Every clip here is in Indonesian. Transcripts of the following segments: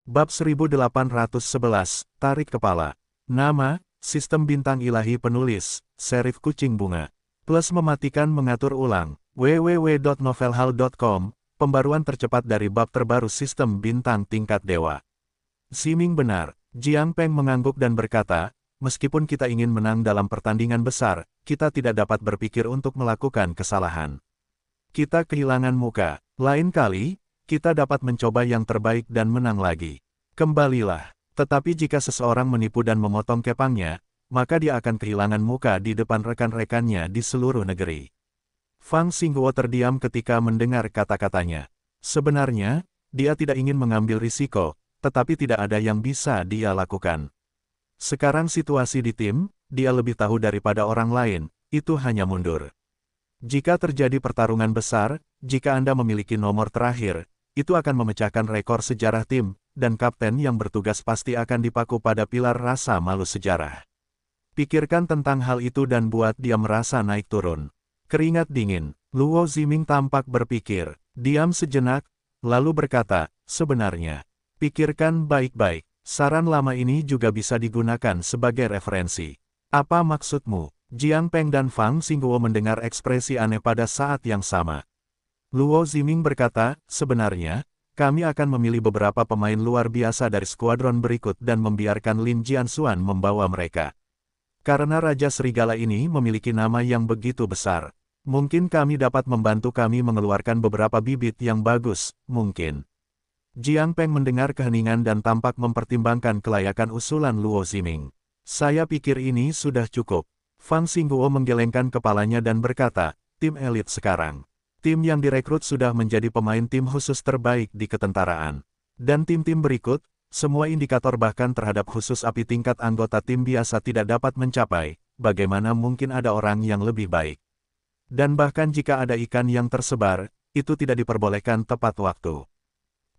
Bab 1811, Tarik Kepala. Nama, Sistem Bintang Ilahi Penulis, Serif Kucing Bunga. Plus mematikan mengatur ulang, www.novelhal.com, pembaruan tercepat dari bab terbaru Sistem Bintang Tingkat Dewa. Ziming benar, Jiang Peng mengangguk dan berkata, meskipun kita ingin menang dalam pertandingan besar, kita tidak dapat berpikir untuk melakukan kesalahan. Kita kehilangan muka, lain kali, kita dapat mencoba yang terbaik dan menang lagi. Kembalilah. Tetapi jika seseorang menipu dan memotong kepangnya, maka dia akan kehilangan muka di depan rekan-rekannya di seluruh negeri. Fang Xingguo terdiam ketika mendengar kata-katanya. Sebenarnya, dia tidak ingin mengambil risiko, tetapi tidak ada yang bisa dia lakukan. Sekarang situasi di tim, dia lebih tahu daripada orang lain, itu hanya mundur. Jika terjadi pertarungan besar, jika Anda memiliki nomor terakhir, itu akan memecahkan rekor sejarah tim, dan kapten yang bertugas pasti akan dipaku pada pilar rasa malu sejarah. Pikirkan tentang hal itu dan buat dia merasa naik turun. Keringat dingin, Luo Ziming tampak berpikir, diam sejenak, lalu berkata, sebenarnya, pikirkan baik-baik, saran lama ini juga bisa digunakan sebagai referensi. Apa maksudmu? Jiang Peng dan Fang Xingguo mendengar ekspresi aneh pada saat yang sama. Luo Ziming berkata, sebenarnya, kami akan memilih beberapa pemain luar biasa dari skuadron berikut dan membiarkan Lin Jianxuan membawa mereka. Karena Raja Serigala ini memiliki nama yang begitu besar, mungkin kami dapat membantu kami mengeluarkan beberapa bibit yang bagus, mungkin. Jiang Peng mendengar keheningan dan tampak mempertimbangkan kelayakan usulan Luo Ziming. Saya pikir ini sudah cukup. Fang Xingguo menggelengkan kepalanya dan berkata, tim elit sekarang. Tim yang direkrut sudah menjadi pemain tim khusus terbaik di ketentaraan. Dan tim-tim berikut, semua indikator bahkan terhadap khusus api tingkat anggota tim biasa tidak dapat mencapai, bagaimana mungkin ada orang yang lebih baik. Dan bahkan jika ada ikan yang tersebar, itu tidak diperbolehkan tepat waktu.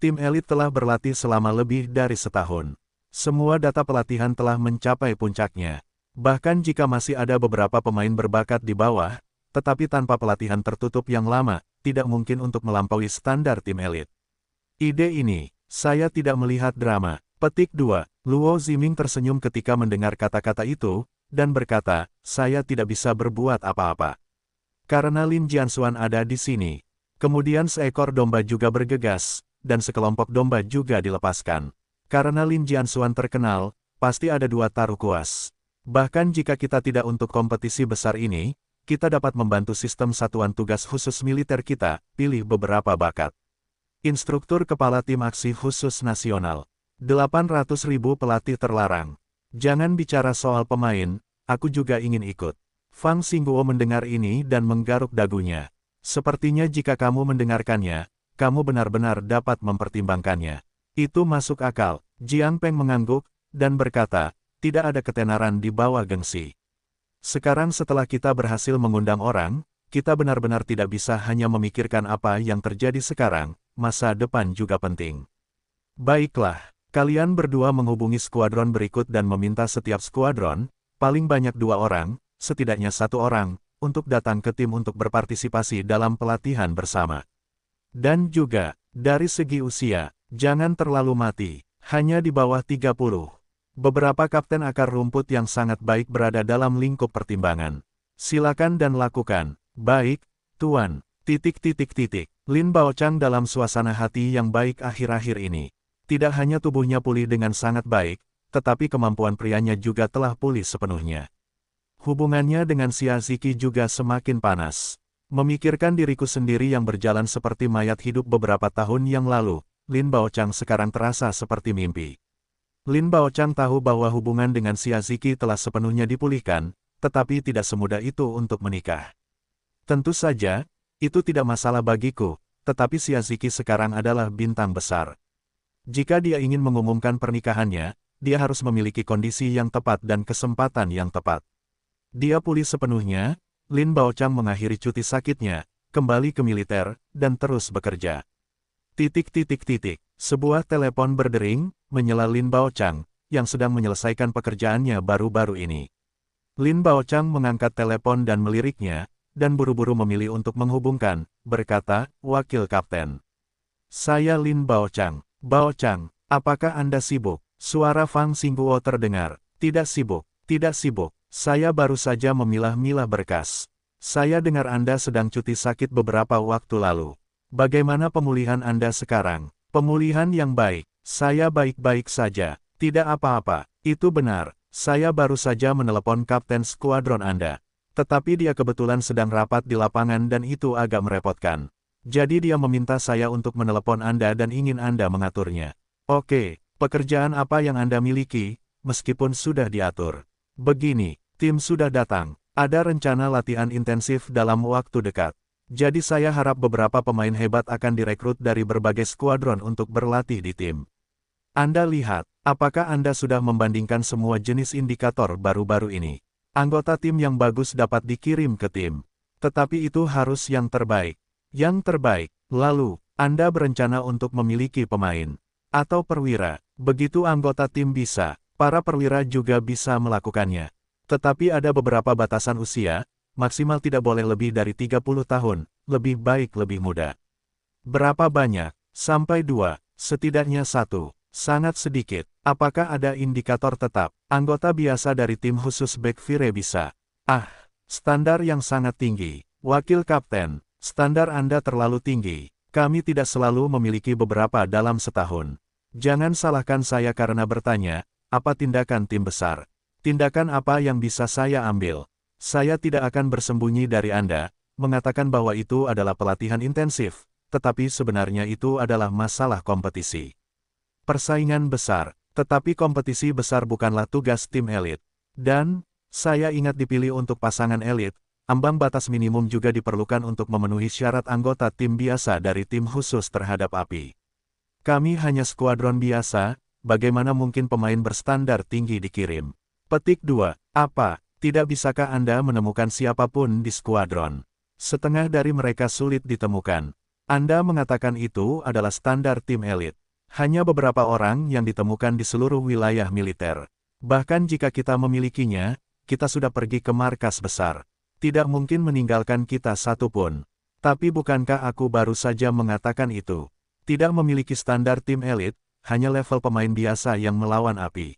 Tim elit telah berlatih selama lebih dari setahun. Semua data pelatihan telah mencapai puncaknya. Bahkan jika masih ada beberapa pemain berbakat di bawah, tetapi tanpa pelatihan tertutup yang lama, tidak mungkin untuk melampaui standar tim elit. Ide ini, saya tidak melihat drama. Petik 2, Luo Ziming tersenyum ketika mendengar kata-kata itu, dan berkata, saya tidak bisa berbuat apa-apa. Karena Lin Jianxuan ada di sini. Kemudian seekor domba juga bergegas, dan sekelompok domba juga dilepaskan. Karena Lin Jianxuan terkenal, pasti ada dua taruh kuas. Bahkan jika kita tidak untuk kompetisi besar ini, kita dapat membantu sistem satuan tugas khusus militer kita, pilih beberapa bakat. Instruktur Kepala Tim Aksi Khusus Nasional. 800.000 pelatih terlarang. Jangan bicara soal pemain, aku juga ingin ikut. Fang Xingguo mendengar ini dan menggaruk dagunya. Sepertinya jika kamu mendengarkannya, kamu benar-benar dapat mempertimbangkannya. Itu masuk akal. Jiang Peng mengangguk, dan berkata, tidak ada ketenaran di bawah gengsi. Sekarang setelah kita berhasil mengundang orang, kita benar-benar tidak bisa hanya memikirkan apa yang terjadi sekarang, masa depan juga penting. Baiklah, kalian berdua menghubungi skuadron berikut dan meminta setiap skuadron, paling banyak 2 orang, setidaknya 1 orang, untuk datang ke tim untuk berpartisipasi dalam pelatihan bersama. Dan juga, dari segi usia, jangan terlalu mati, hanya di bawah 30. Beberapa kapten akar rumput yang sangat baik berada dalam lingkup pertimbangan. Silakan dan lakukan. Baik, Tuan. Lin Baochang dalam suasana hati yang baik akhir-akhir ini. Tidak hanya tubuhnya pulih dengan sangat baik, tetapi kemampuan prianya juga telah pulih sepenuhnya. Hubungannya dengan Xia Ziki juga semakin panas. Memikirkan diriku sendiri yang berjalan seperti mayat hidup beberapa tahun yang lalu, Lin Baochang sekarang terasa seperti mimpi. Lin Baochang tahu bahwa hubungan dengan Xia Ziki telah sepenuhnya dipulihkan, tetapi tidak semudah itu untuk menikah. Tentu saja, itu tidak masalah bagiku, tetapi Xia Ziki sekarang adalah bintang besar. Jika dia ingin mengumumkan pernikahannya, dia harus memiliki kondisi yang tepat dan kesempatan yang tepat. Dia pulih sepenuhnya, Lin Baochang mengakhiri cuti sakitnya, kembali ke militer, dan terus bekerja. Sebuah telepon berdering, menyela Lin Baochang, yang sedang menyelesaikan pekerjaannya baru-baru ini. Lin Baochang mengangkat telepon dan meliriknya, dan buru-buru memilih untuk menghubungkan, berkata, Wakil Kapten. Saya Lin Baochang. Baochang, Apakah Anda sibuk? Suara Fang Xingguo terdengar. Tidak sibuk, tidak sibuk. Saya baru saja memilah-milah berkas. Saya dengar Anda sedang cuti sakit beberapa waktu lalu. Bagaimana pemulihan Anda sekarang? Pemulihan yang baik. Saya baik-baik saja. Tidak apa-apa. Itu benar. Saya baru saja menelepon Kapten Skuadron Anda. Tetapi dia kebetulan sedang rapat di lapangan dan itu agak merepotkan. Jadi dia meminta saya untuk menelepon Anda dan ingin Anda mengaturnya. Oke, pekerjaan apa yang Anda miliki, meskipun sudah diatur? Begini, tim sudah datang. Ada rencana latihan intensif dalam waktu dekat. Jadi saya harap beberapa pemain hebat akan direkrut dari berbagai skuadron untuk berlatih di tim. Anda lihat, apakah Anda sudah membandingkan semua jenis indikator baru-baru ini? Anggota tim yang bagus dapat dikirim ke tim. Tetapi itu harus yang terbaik. Yang terbaik. Lalu, Anda berencana untuk memiliki pemain atau perwira. Begitu anggota tim bisa, para perwira juga bisa melakukannya. Tetapi ada beberapa batasan usia, maksimal tidak boleh lebih dari 30 tahun, lebih baik lebih muda. Berapa banyak? Sampai 2, setidaknya 1. Sangat sedikit. Apakah ada indikator tetap? Anggota biasa dari tim khusus Backfire bisa. Standar yang sangat tinggi. Wakil Kapten, standar Anda terlalu tinggi. Kami tidak selalu memiliki beberapa dalam setahun. Jangan salahkan saya karena bertanya, apa tindakan tim besar? Tindakan apa yang bisa saya ambil? Saya tidak akan bersembunyi dari Anda, mengatakan bahwa itu adalah pelatihan intensif, tetapi sebenarnya itu adalah masalah kompetisi. Persaingan besar, tetapi kompetisi besar bukanlah tugas tim elit. Dan, saya ingat dipilih untuk pasangan elit, ambang batas minimum juga diperlukan untuk memenuhi syarat anggota tim biasa dari tim khusus terhadap api. Kami hanya skuadron biasa, bagaimana mungkin pemain berstandar tinggi dikirim? Petik 2. Apa, tidak bisakah Anda menemukan siapapun di skuadron? Setengah dari mereka sulit ditemukan. Anda mengatakan itu adalah standar tim elit. Hanya beberapa orang yang ditemukan di seluruh wilayah militer. Bahkan jika kita memilikinya, kita sudah pergi ke markas besar. Tidak mungkin meninggalkan kita satupun. Tapi bukankah aku baru saja mengatakan itu? Tidak memiliki standar tim elit, hanya level pemain biasa yang melawan api.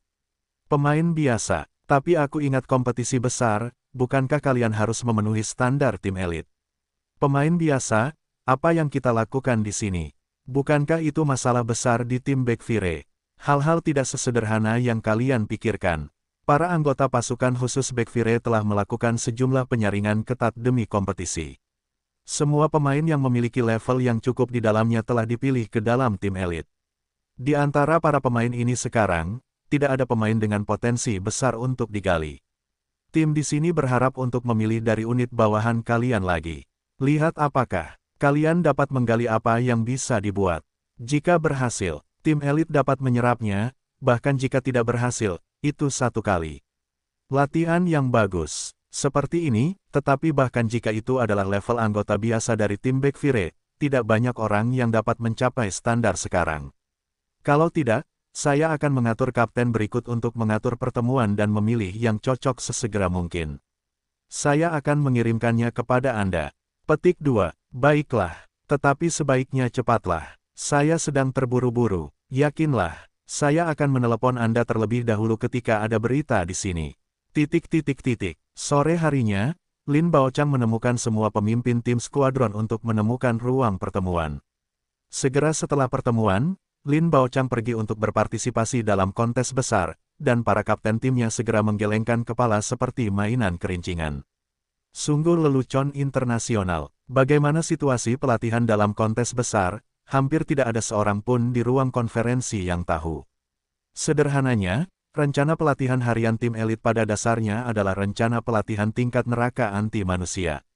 Pemain biasa, tapi aku ingat kompetisi besar, bukankah kalian harus memenuhi standar tim elit? Pemain biasa, apa yang kita lakukan di sini? Bukankah itu masalah besar di tim Backfire? Hal-hal tidak sesederhana yang kalian pikirkan. Para anggota pasukan khusus Backfire telah melakukan sejumlah penyaringan ketat demi kompetisi. Semua pemain yang memiliki level yang cukup di dalamnya telah dipilih ke dalam tim elit. Di antara para pemain ini sekarang, tidak ada pemain dengan potensi besar untuk digali. Tim di sini berharap untuk memilih dari unit bawahan kalian lagi. Lihat apakah kalian dapat menggali apa yang bisa dibuat. Jika berhasil, tim elit dapat menyerapnya, bahkan jika tidak berhasil, itu satu kali latihan yang bagus. Seperti ini, tetapi bahkan jika itu adalah level anggota biasa dari tim Backfire, tidak banyak orang yang dapat mencapai standar sekarang. Kalau tidak, saya akan mengatur kapten berikut untuk mengatur pertemuan dan memilih yang cocok sesegera mungkin. Saya akan mengirimkannya kepada Anda. Petik 2. Baiklah, tetapi sebaiknya cepatlah. Saya sedang terburu-buru. Yakinlah, saya akan menelepon Anda terlebih dahulu ketika ada berita di sini. Sore harinya, Lin Baochang menemukan semua pemimpin tim skuadron untuk menemukan ruang pertemuan. Segera setelah pertemuan, Lin Baochang pergi untuk berpartisipasi dalam kontes besar, dan para kapten timnya segera menggelengkan kepala seperti mainan kerincingan. Sungguh lelucon internasional. Bagaimana situasi pelatihan dalam kontes besar? Hampir tidak ada seorang pun di ruang konferensi yang tahu. Sederhananya, rencana pelatihan harian tim elit pada dasarnya adalah rencana pelatihan tingkat neraka anti manusia.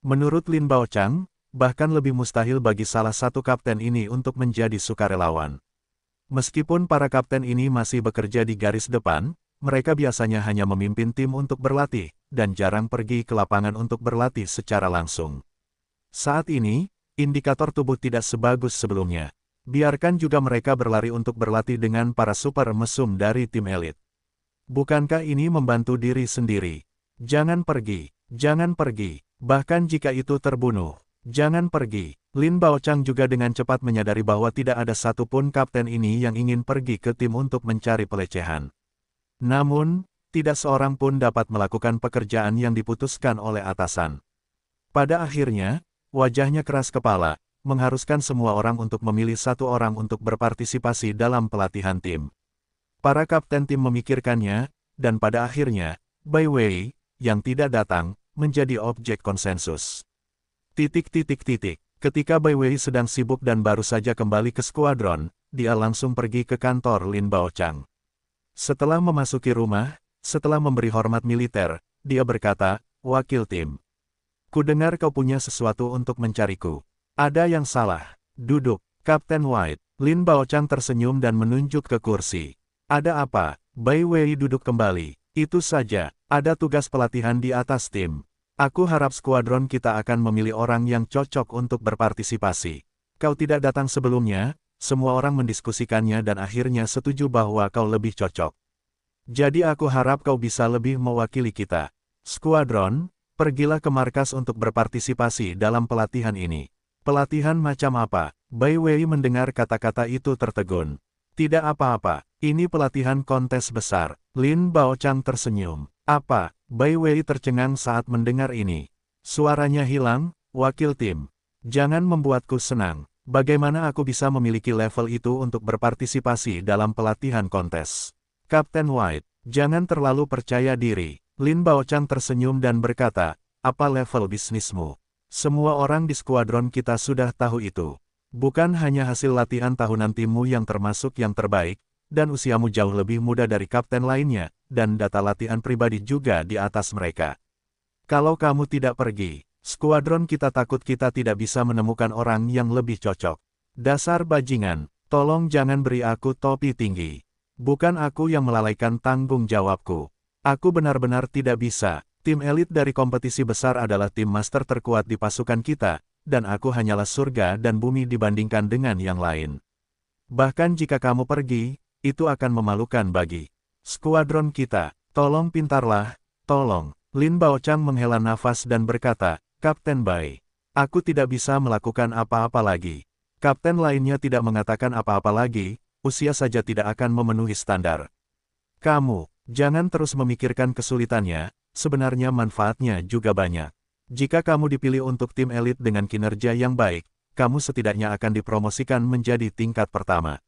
Menurut Lin Baochang, bahkan lebih mustahil bagi salah satu kapten ini untuk menjadi sukarelawan. Meskipun para kapten ini masih bekerja di garis depan, mereka biasanya hanya memimpin tim untuk berlatih, dan jarang pergi ke lapangan untuk berlatih secara langsung. Saat ini, indikator tubuh tidak sebagus sebelumnya. Biarkan juga mereka berlari untuk berlatih dengan para super mesum dari tim elit. Bukankah ini membantu diri sendiri? Jangan pergi, bahkan jika itu terbunuh. Jangan pergi. Lin Baochang juga dengan cepat menyadari bahwa tidak ada satupun kapten ini yang ingin pergi ke tim untuk mencari pelecehan. Namun, tidak seorang pun dapat melakukan pekerjaan yang diputuskan oleh atasan. Pada akhirnya, wajahnya keras kepala, mengharuskan semua orang untuk memilih satu orang untuk berpartisipasi dalam pelatihan tim. Para kapten tim memikirkannya, dan pada akhirnya, Bai Wei, yang tidak datang, menjadi objek konsensus. Ketika Bai Wei sedang sibuk dan baru saja kembali ke skuadron, dia langsung pergi ke kantor Lin Baochang. Setelah memasuki rumah, setelah memberi hormat militer, dia berkata, "Wakil tim. Kudengar kau punya sesuatu untuk mencariku. Ada yang salah. Duduk." Kapten White. Lin Baochang tersenyum dan menunjuk ke kursi. "Ada apa?" Bai Wei duduk kembali. "Itu saja, ada tugas pelatihan di atas tim. Aku harap skuadron kita akan memilih orang yang cocok untuk berpartisipasi. Kau tidak datang sebelumnya, semua orang mendiskusikannya dan akhirnya setuju bahwa kau lebih cocok. Jadi aku harap kau bisa lebih mewakili kita. Skuadron, pergilah ke markas untuk berpartisipasi dalam pelatihan ini." "Pelatihan macam apa?" Bai Wei mendengar kata-kata itu tertegun. "Tidak apa-apa, ini pelatihan kontes besar." Lin Baochang tersenyum. "Apa?" Bai Wei tercengang saat mendengar ini. Suaranya hilang, "Wakil tim. Jangan membuatku senang. Bagaimana aku bisa memiliki level itu untuk berpartisipasi dalam pelatihan kontes?" "Kapten White, jangan terlalu percaya diri." Lin Baochang tersenyum dan berkata, "Apa level bisnismu? Semua orang di skuadron kita sudah tahu itu. Bukan hanya hasil latihan tahunan timmu yang termasuk yang terbaik, dan usiamu jauh lebih muda dari kapten lainnya, dan data latihan pribadi juga di atas mereka. Kalau kamu tidak pergi, skuadron kita takut kita tidak bisa menemukan orang yang lebih cocok. Dasar bajingan, tolong jangan beri aku topi tinggi. Bukan aku yang melalaikan tanggung jawabku. Aku benar-benar tidak bisa. Tim elit dari kompetisi besar adalah tim master terkuat di pasukan kita, dan aku hanyalah surga dan bumi dibandingkan dengan yang lain. Bahkan jika kamu pergi, itu akan memalukan bagi skuadron kita. Tolong pintarlah, tolong." Lin Baochang menghela nafas dan berkata, "Kapten Bai, aku tidak bisa melakukan apa-apa lagi." Kapten lainnya tidak mengatakan apa-apa lagi, usia saja tidak akan memenuhi standar. "Kamu, jangan terus memikirkan kesulitannya, sebenarnya manfaatnya juga banyak. Jika kamu dipilih untuk tim elit dengan kinerja yang baik, kamu setidaknya akan dipromosikan menjadi tingkat pertama.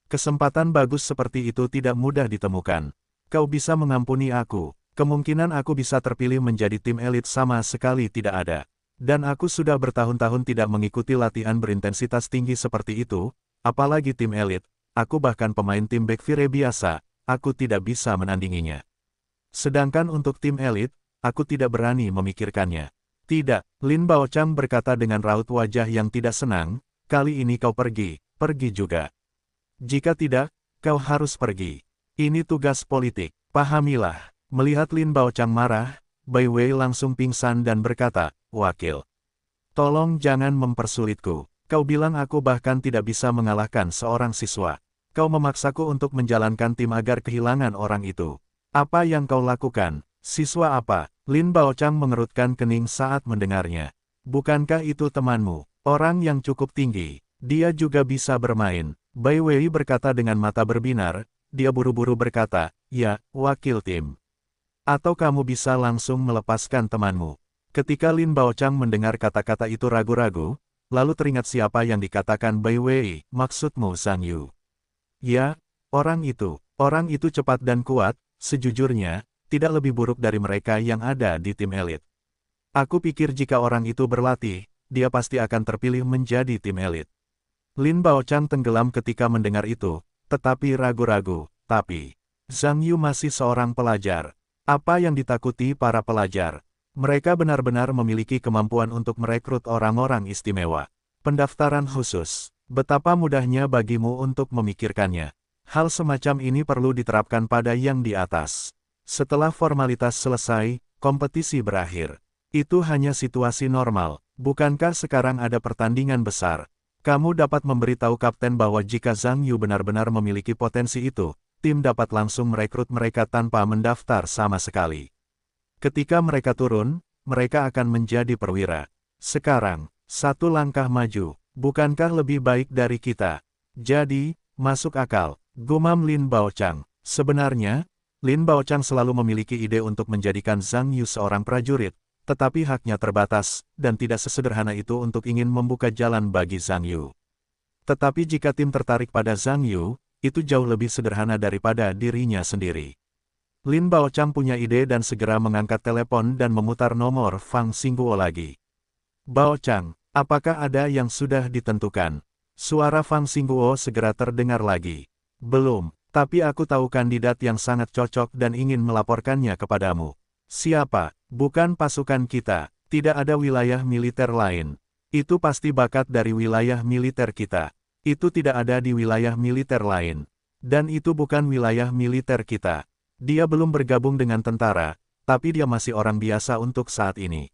Kesempatan bagus seperti itu tidak mudah ditemukan. Kau bisa mengampuni aku. Kemungkinan aku bisa terpilih menjadi tim elit sama sekali tidak ada. Dan aku sudah bertahun-tahun tidak mengikuti latihan berintensitas tinggi seperti itu, apalagi tim elit. Aku bahkan pemain tim backfire biasa, aku tidak bisa menandinginya. Sedangkan untuk tim elit, aku tidak berani memikirkannya." "Tidak," Lin Baochang berkata dengan raut wajah yang tidak senang, "kali ini kau pergi juga. Jika tidak, kau harus pergi. Ini tugas politik, pahamilah." Melihat Lin Baochang marah, Bai Wei langsung pingsan dan berkata, "Wakil, tolong jangan mempersulitku. Kau bilang aku bahkan tidak bisa mengalahkan seorang siswa. Kau memaksaku untuk menjalankan tim agar kehilangan orang itu. Apa yang kau lakukan? Siswa apa?" Lin Baochang mengerutkan kening saat mendengarnya. "Bukankah itu temanmu, orang yang cukup tinggi? Dia juga bisa bermain." Bai Wei berkata dengan mata berbinar, dia buru-buru berkata, "Ya, wakil tim. Atau kamu bisa langsung melepaskan temanmu." Ketika Lin Baochang mendengar kata-kata itu ragu-ragu, lalu teringat siapa yang dikatakan Bai Wei, "Maksudmu Zhang Yu?" "Ya, orang itu cepat dan kuat, sejujurnya, tidak lebih buruk dari mereka yang ada di tim elit. Aku pikir jika orang itu berlatih, dia pasti akan terpilih menjadi tim elit." Lin Baochang tenggelam ketika mendengar itu, tetapi ragu-ragu. Tapi, Zhang Yu masih seorang pelajar. Apa yang ditakuti para pelajar? Mereka benar-benar memiliki kemampuan untuk merekrut orang-orang istimewa. Pendaftaran khusus. Betapa mudahnya bagimu untuk memikirkannya. Hal semacam ini perlu diterapkan pada yang di atas. Setelah formalitas selesai, kompetisi berakhir. Itu hanya situasi normal. Bukankah sekarang ada pertandingan besar? Kamu dapat memberitahu kapten bahwa jika Zhang Yu benar-benar memiliki potensi itu, tim dapat langsung merekrut mereka tanpa mendaftar sama sekali. Ketika mereka turun, mereka akan menjadi perwira. Sekarang, Satu langkah maju, bukankah lebih baik dari kita? Jadi, masuk akal, gumam Lin Baochang. Sebenarnya, Lin Baochang selalu memiliki ide untuk menjadikan Zhang Yu seorang prajurit, tetapi haknya terbatas, dan tidak sesederhana itu untuk ingin membuka jalan bagi Zhang Yu. Tetapi jika tim tertarik pada Zhang Yu, itu jauh lebih sederhana daripada dirinya sendiri. Lin Baochang punya ide dan segera mengangkat telepon dan memutar nomor Fang Xingguo lagi. Baochang, apakah ada yang sudah ditentukan? Suara Fang Xingguo segera terdengar lagi. Belum, tapi aku tahu kandidat yang sangat cocok dan ingin melaporkannya kepadamu. Siapa? Bukan pasukan kita, tidak ada wilayah militer lain. Itu pasti bakat dari wilayah militer kita. Itu tidak ada di wilayah militer lain. Dan itu bukan wilayah militer kita. Dia belum bergabung dengan tentara, tapi dia masih orang biasa untuk saat ini.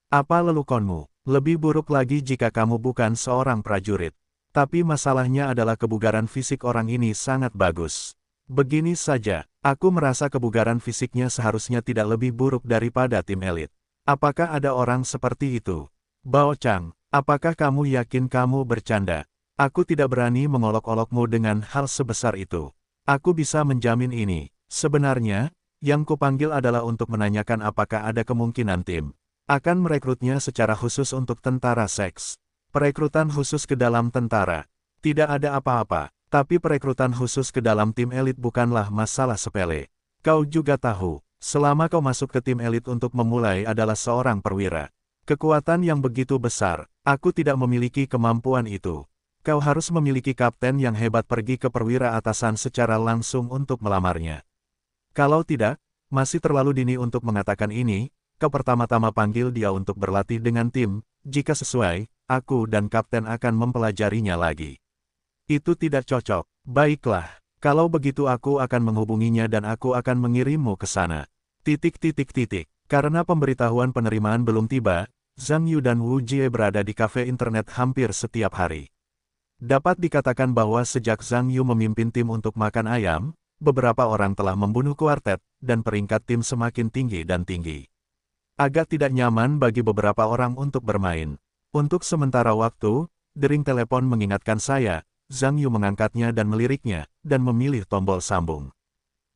Apa lelukonmu? Lebih buruk lagi jika kamu bukan seorang prajurit. Tapi masalahnya adalah kebugaran fisik orang ini sangat bagus. Begini saja, aku merasa kebugaran fisiknya seharusnya tidak lebih buruk daripada tim elit. Apakah ada orang seperti itu? Baochang, apakah kamu yakin kamu bercanda? Aku tidak berani mengolok-olokmu dengan hal sebesar itu. Aku bisa menjamin ini. Sebenarnya, yang kupanggil adalah untuk menanyakan apakah ada kemungkinan tim akan merekrutnya secara khusus untuk tentara seks. Perekrutan khusus ke dalam tentara. Tidak ada apa-apa, tapi perekrutan khusus ke dalam tim elit bukanlah masalah sepele. Kau juga tahu, selama kau masuk ke tim elit untuk memulai adalah seorang perwira. Kekuatan yang begitu besar, aku tidak memiliki kemampuan itu. Kau harus memiliki kapten yang hebat pergi ke perwira atasan secara langsung untuk melamarnya. Kalau tidak, masih terlalu dini untuk mengatakan ini, kau pertama-tama panggil dia untuk berlatih dengan tim, jika sesuai, aku dan kapten akan mempelajarinya lagi. Itu tidak cocok. Baiklah, kalau begitu aku akan menghubunginya dan aku akan mengirimmu ke sana. Karena pemberitahuan penerimaan belum tiba, Zhang Yu dan Wu Jie berada di kafe internet hampir setiap hari. Dapat dikatakan bahwa sejak Zhang Yu memimpin tim untuk makan ayam, beberapa orang telah membunuh kuartet, dan peringkat tim semakin tinggi dan tinggi. Agak tidak nyaman bagi beberapa orang untuk bermain. Untuk sementara waktu, dering telepon mengingatkan saya. Zhang Yu mengangkatnya dan meliriknya, dan memilih tombol sambung.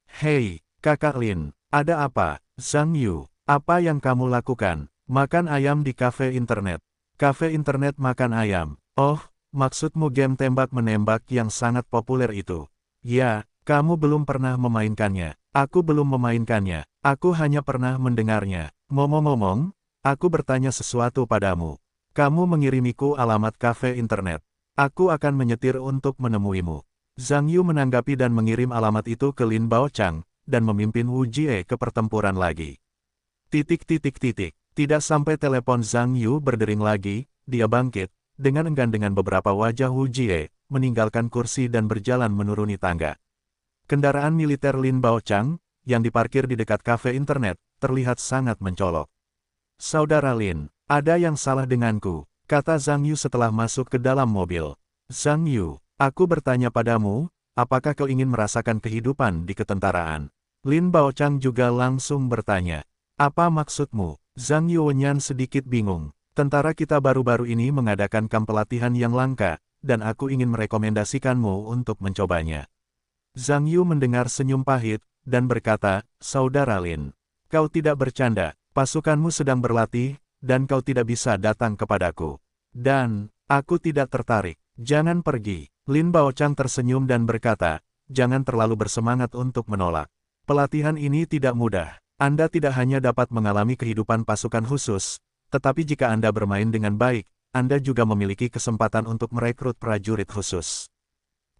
Hei, Kakak Lin, ada apa? Zhang Yu, apa yang kamu lakukan? Makan ayam di kafe internet. Kafe internet makan ayam. Oh, maksudmu game tembak-menembak yang sangat populer itu? Ya, kamu belum pernah memainkannya. Aku belum memainkannya. Aku hanya pernah mendengarnya. Ngomong-ngomong, aku bertanya sesuatu padamu. Kamu mengirimiku alamat kafe internet. Aku akan menyetir untuk menemuimu. Zhang Yu menanggapi dan mengirim alamat itu ke Lin Baochang, dan memimpin Wu Jie ke pertempuran lagi. Tidak sampai telepon Zhang Yu berdering lagi, dia bangkit, dengan enggan dengan beberapa wajah Wu Jie, meninggalkan kursi dan berjalan menuruni tangga. Kendaraan militer Lin Baochang, yang diparkir di dekat kafe internet, terlihat sangat mencolok. Saudara Lin, ada yang salah denganku, kata Zhang Yu setelah masuk ke dalam mobil. Zhang Yu, aku bertanya padamu, apakah kau ingin merasakan kehidupan di ketentaraan? Lin Baochang juga langsung bertanya. Apa maksudmu? Zhang Yu Wenyan sedikit bingung. Tentara kita baru-baru ini mengadakan kamp pelatihan yang langka, dan aku ingin merekomendasikanmu untuk mencobanya. Zhang Yu mendengar senyum pahit, dan berkata, Saudara Lin, kau tidak bercanda, pasukanmu sedang berlatih, dan kau tidak bisa datang kepadaku. Dan, aku tidak tertarik, jangan pergi. Lin Baochang tersenyum dan berkata, jangan terlalu bersemangat untuk menolak. Pelatihan ini tidak mudah. Anda tidak hanya dapat mengalami kehidupan pasukan khusus, tetapi jika Anda bermain dengan baik, Anda juga memiliki kesempatan untuk merekrut prajurit khusus.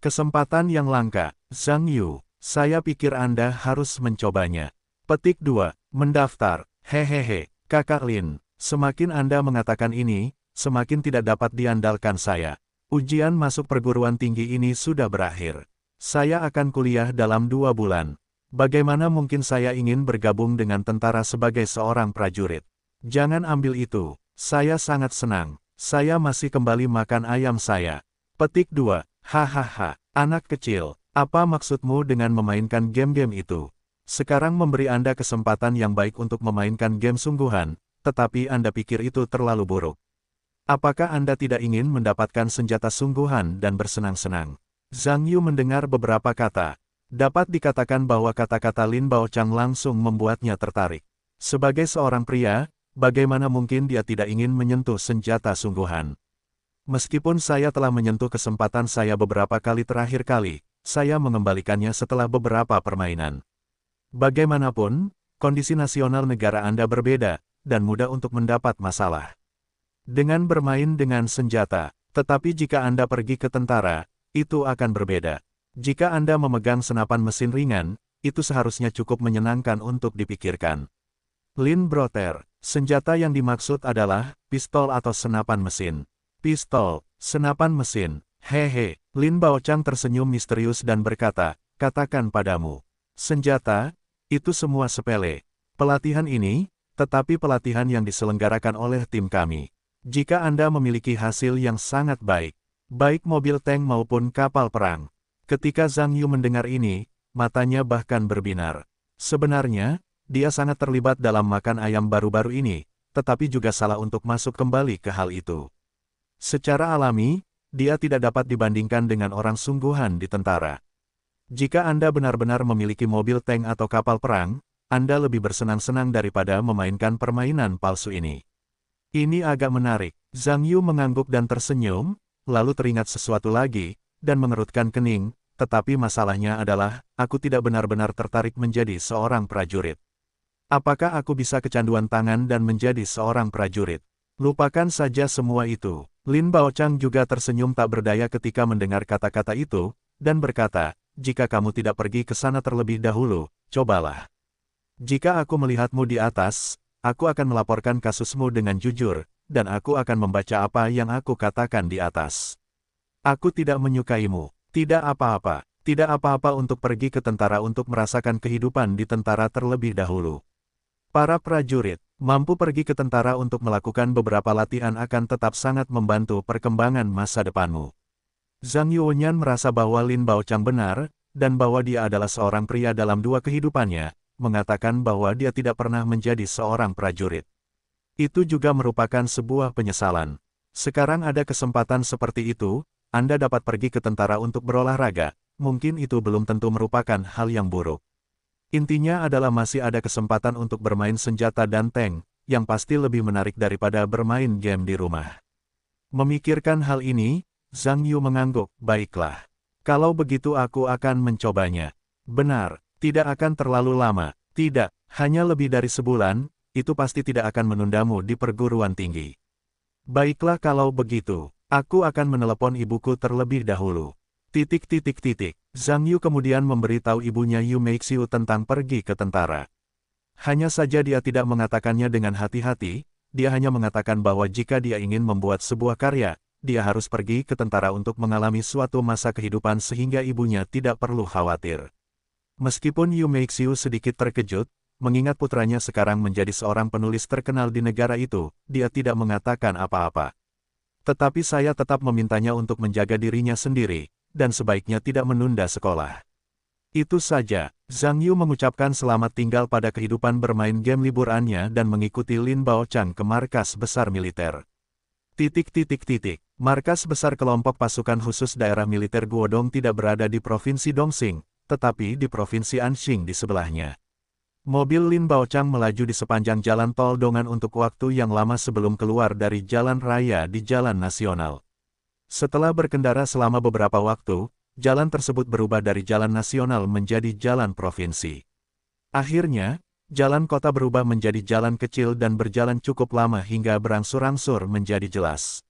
Kesempatan yang langka, Zhang Yu, saya pikir Anda harus mencobanya. Petik 2, mendaftar, hehehe, Kakak Lin, semakin Anda mengatakan ini, semakin tidak dapat diandalkan saya. Ujian masuk perguruan tinggi ini sudah berakhir. Saya akan kuliah dalam 2 bulan. Bagaimana mungkin saya ingin bergabung dengan tentara sebagai seorang prajurit? Jangan ambil itu. Saya sangat senang. Saya masih kembali makan ayam saya. Petik 2. Hahaha. Anak kecil, apa maksudmu dengan memainkan game-game itu? Sekarang memberi Anda kesempatan yang baik untuk memainkan game sungguhan, tetapi Anda pikir itu terlalu buruk. Apakah Anda tidak ingin mendapatkan senjata sungguhan dan bersenang-senang? Zhang Yu mendengar beberapa kata. Dapat dikatakan bahwa kata-kata Lin Baochang langsung membuatnya tertarik. Sebagai seorang pria, bagaimana mungkin dia tidak ingin menyentuh senjata sungguhan? Meskipun saya telah menyentuh kesempatan saya beberapa kali terakhir kali, saya mengembalikannya setelah beberapa permainan. Bagaimanapun, kondisi nasional negara Anda berbeda, dan mudah untuk mendapat masalah dengan bermain dengan senjata. Tetapi jika Anda pergi ke tentara, itu akan berbeda. Jika Anda memegang senapan mesin ringan, itu seharusnya cukup menyenangkan untuk dipikirkan. Lin Broter, senjata yang dimaksud adalah pistol atau senapan mesin. Pistol, senapan mesin, hehe. Lin Baochang tersenyum misterius dan berkata, katakan padamu. Senjata, itu semua sepele. Pelatihan ini, tetapi pelatihan yang diselenggarakan oleh tim kami. Jika Anda memiliki hasil yang sangat baik, baik mobil tank maupun kapal perang. Ketika Zhang Yu mendengar ini, matanya bahkan berbinar. Sebenarnya, dia sangat terlibat dalam makan ayam baru-baru ini, tetapi juga salah untuk masuk kembali ke hal itu. Secara alami, dia tidak dapat dibandingkan dengan orang sungguhan di tentara. Jika Anda benar-benar memiliki mobil tank atau kapal perang, Anda lebih bersenang-senang daripada memainkan permainan palsu ini. Ini agak menarik. Zhang Yu mengangguk dan tersenyum, lalu teringat sesuatu lagi, dan mengerutkan kening, tetapi masalahnya adalah, aku tidak benar-benar tertarik menjadi seorang prajurit. Apakah aku bisa kecanduan tangan dan menjadi seorang prajurit? Lupakan saja semua itu. Lin Baochang juga tersenyum tak berdaya ketika mendengar kata-kata itu, dan berkata, jika kamu tidak pergi ke sana terlebih dahulu, cobalah. Jika aku melihatmu di atas, aku akan melaporkan kasusmu dengan jujur, dan aku akan membaca apa yang aku katakan di atas. Aku tidak menyukaimu, tidak apa-apa, tidak apa-apa untuk pergi ke tentara untuk merasakan kehidupan di tentara terlebih dahulu. Para prajurit, mampu pergi ke tentara untuk melakukan beberapa latihan akan tetap sangat membantu perkembangan masa depanmu. Zhang Yuanyan merasa bahwa Lin Baochang benar, dan bahwa dia adalah seorang pria dalam dua kehidupannya, mengatakan bahwa dia tidak pernah menjadi seorang prajurit. Itu juga merupakan sebuah penyesalan. Sekarang ada kesempatan seperti itu, Anda dapat pergi ke tentara untuk berolahraga, mungkin itu belum tentu merupakan hal yang buruk. Intinya adalah masih ada kesempatan untuk bermain senjata dan tank, yang pasti lebih menarik daripada bermain game di rumah. Memikirkan hal ini, Zhang Yu mengangguk, baiklah. Kalau begitu aku akan mencobanya. Benar, tidak akan terlalu lama. Tidak, hanya lebih dari sebulan, itu pasti tidak akan menundamu di perguruan tinggi. Baiklah kalau begitu, aku akan menelepon ibuku terlebih dahulu. Zhang Yu kemudian memberitahu ibunya Yu Meixiu tentang pergi ke tentara. Hanya saja dia tidak mengatakannya dengan hati-hati, dia hanya mengatakan bahwa jika dia ingin membuat sebuah karya, dia harus pergi ke tentara untuk mengalami suatu masa kehidupan sehingga ibunya tidak perlu khawatir. Meskipun Yu Meixiu sedikit terkejut, mengingat putranya sekarang menjadi seorang penulis terkenal di negara itu, dia tidak mengatakan apa-apa. Tetapi saya tetap memintanya untuk menjaga dirinya sendiri, dan sebaiknya tidak menunda sekolah. Itu saja, Zhang Yu mengucapkan selamat tinggal pada kehidupan bermain game liburannya dan mengikuti Lin Baochang ke markas besar militer. Markas besar kelompok pasukan khusus daerah militer Guodong tidak berada di Provinsi Dongxing, tetapi di Provinsi Anxing di sebelahnya. Mobil Lin Baochang melaju di sepanjang jalan tol Dongan untuk waktu yang lama sebelum keluar dari jalan raya di jalan nasional. Setelah berkendara selama beberapa waktu, jalan tersebut berubah dari jalan nasional menjadi jalan provinsi. Akhirnya, jalan kota berubah menjadi jalan kecil dan berjalan cukup lama hingga berangsur-angsur menjadi jelas.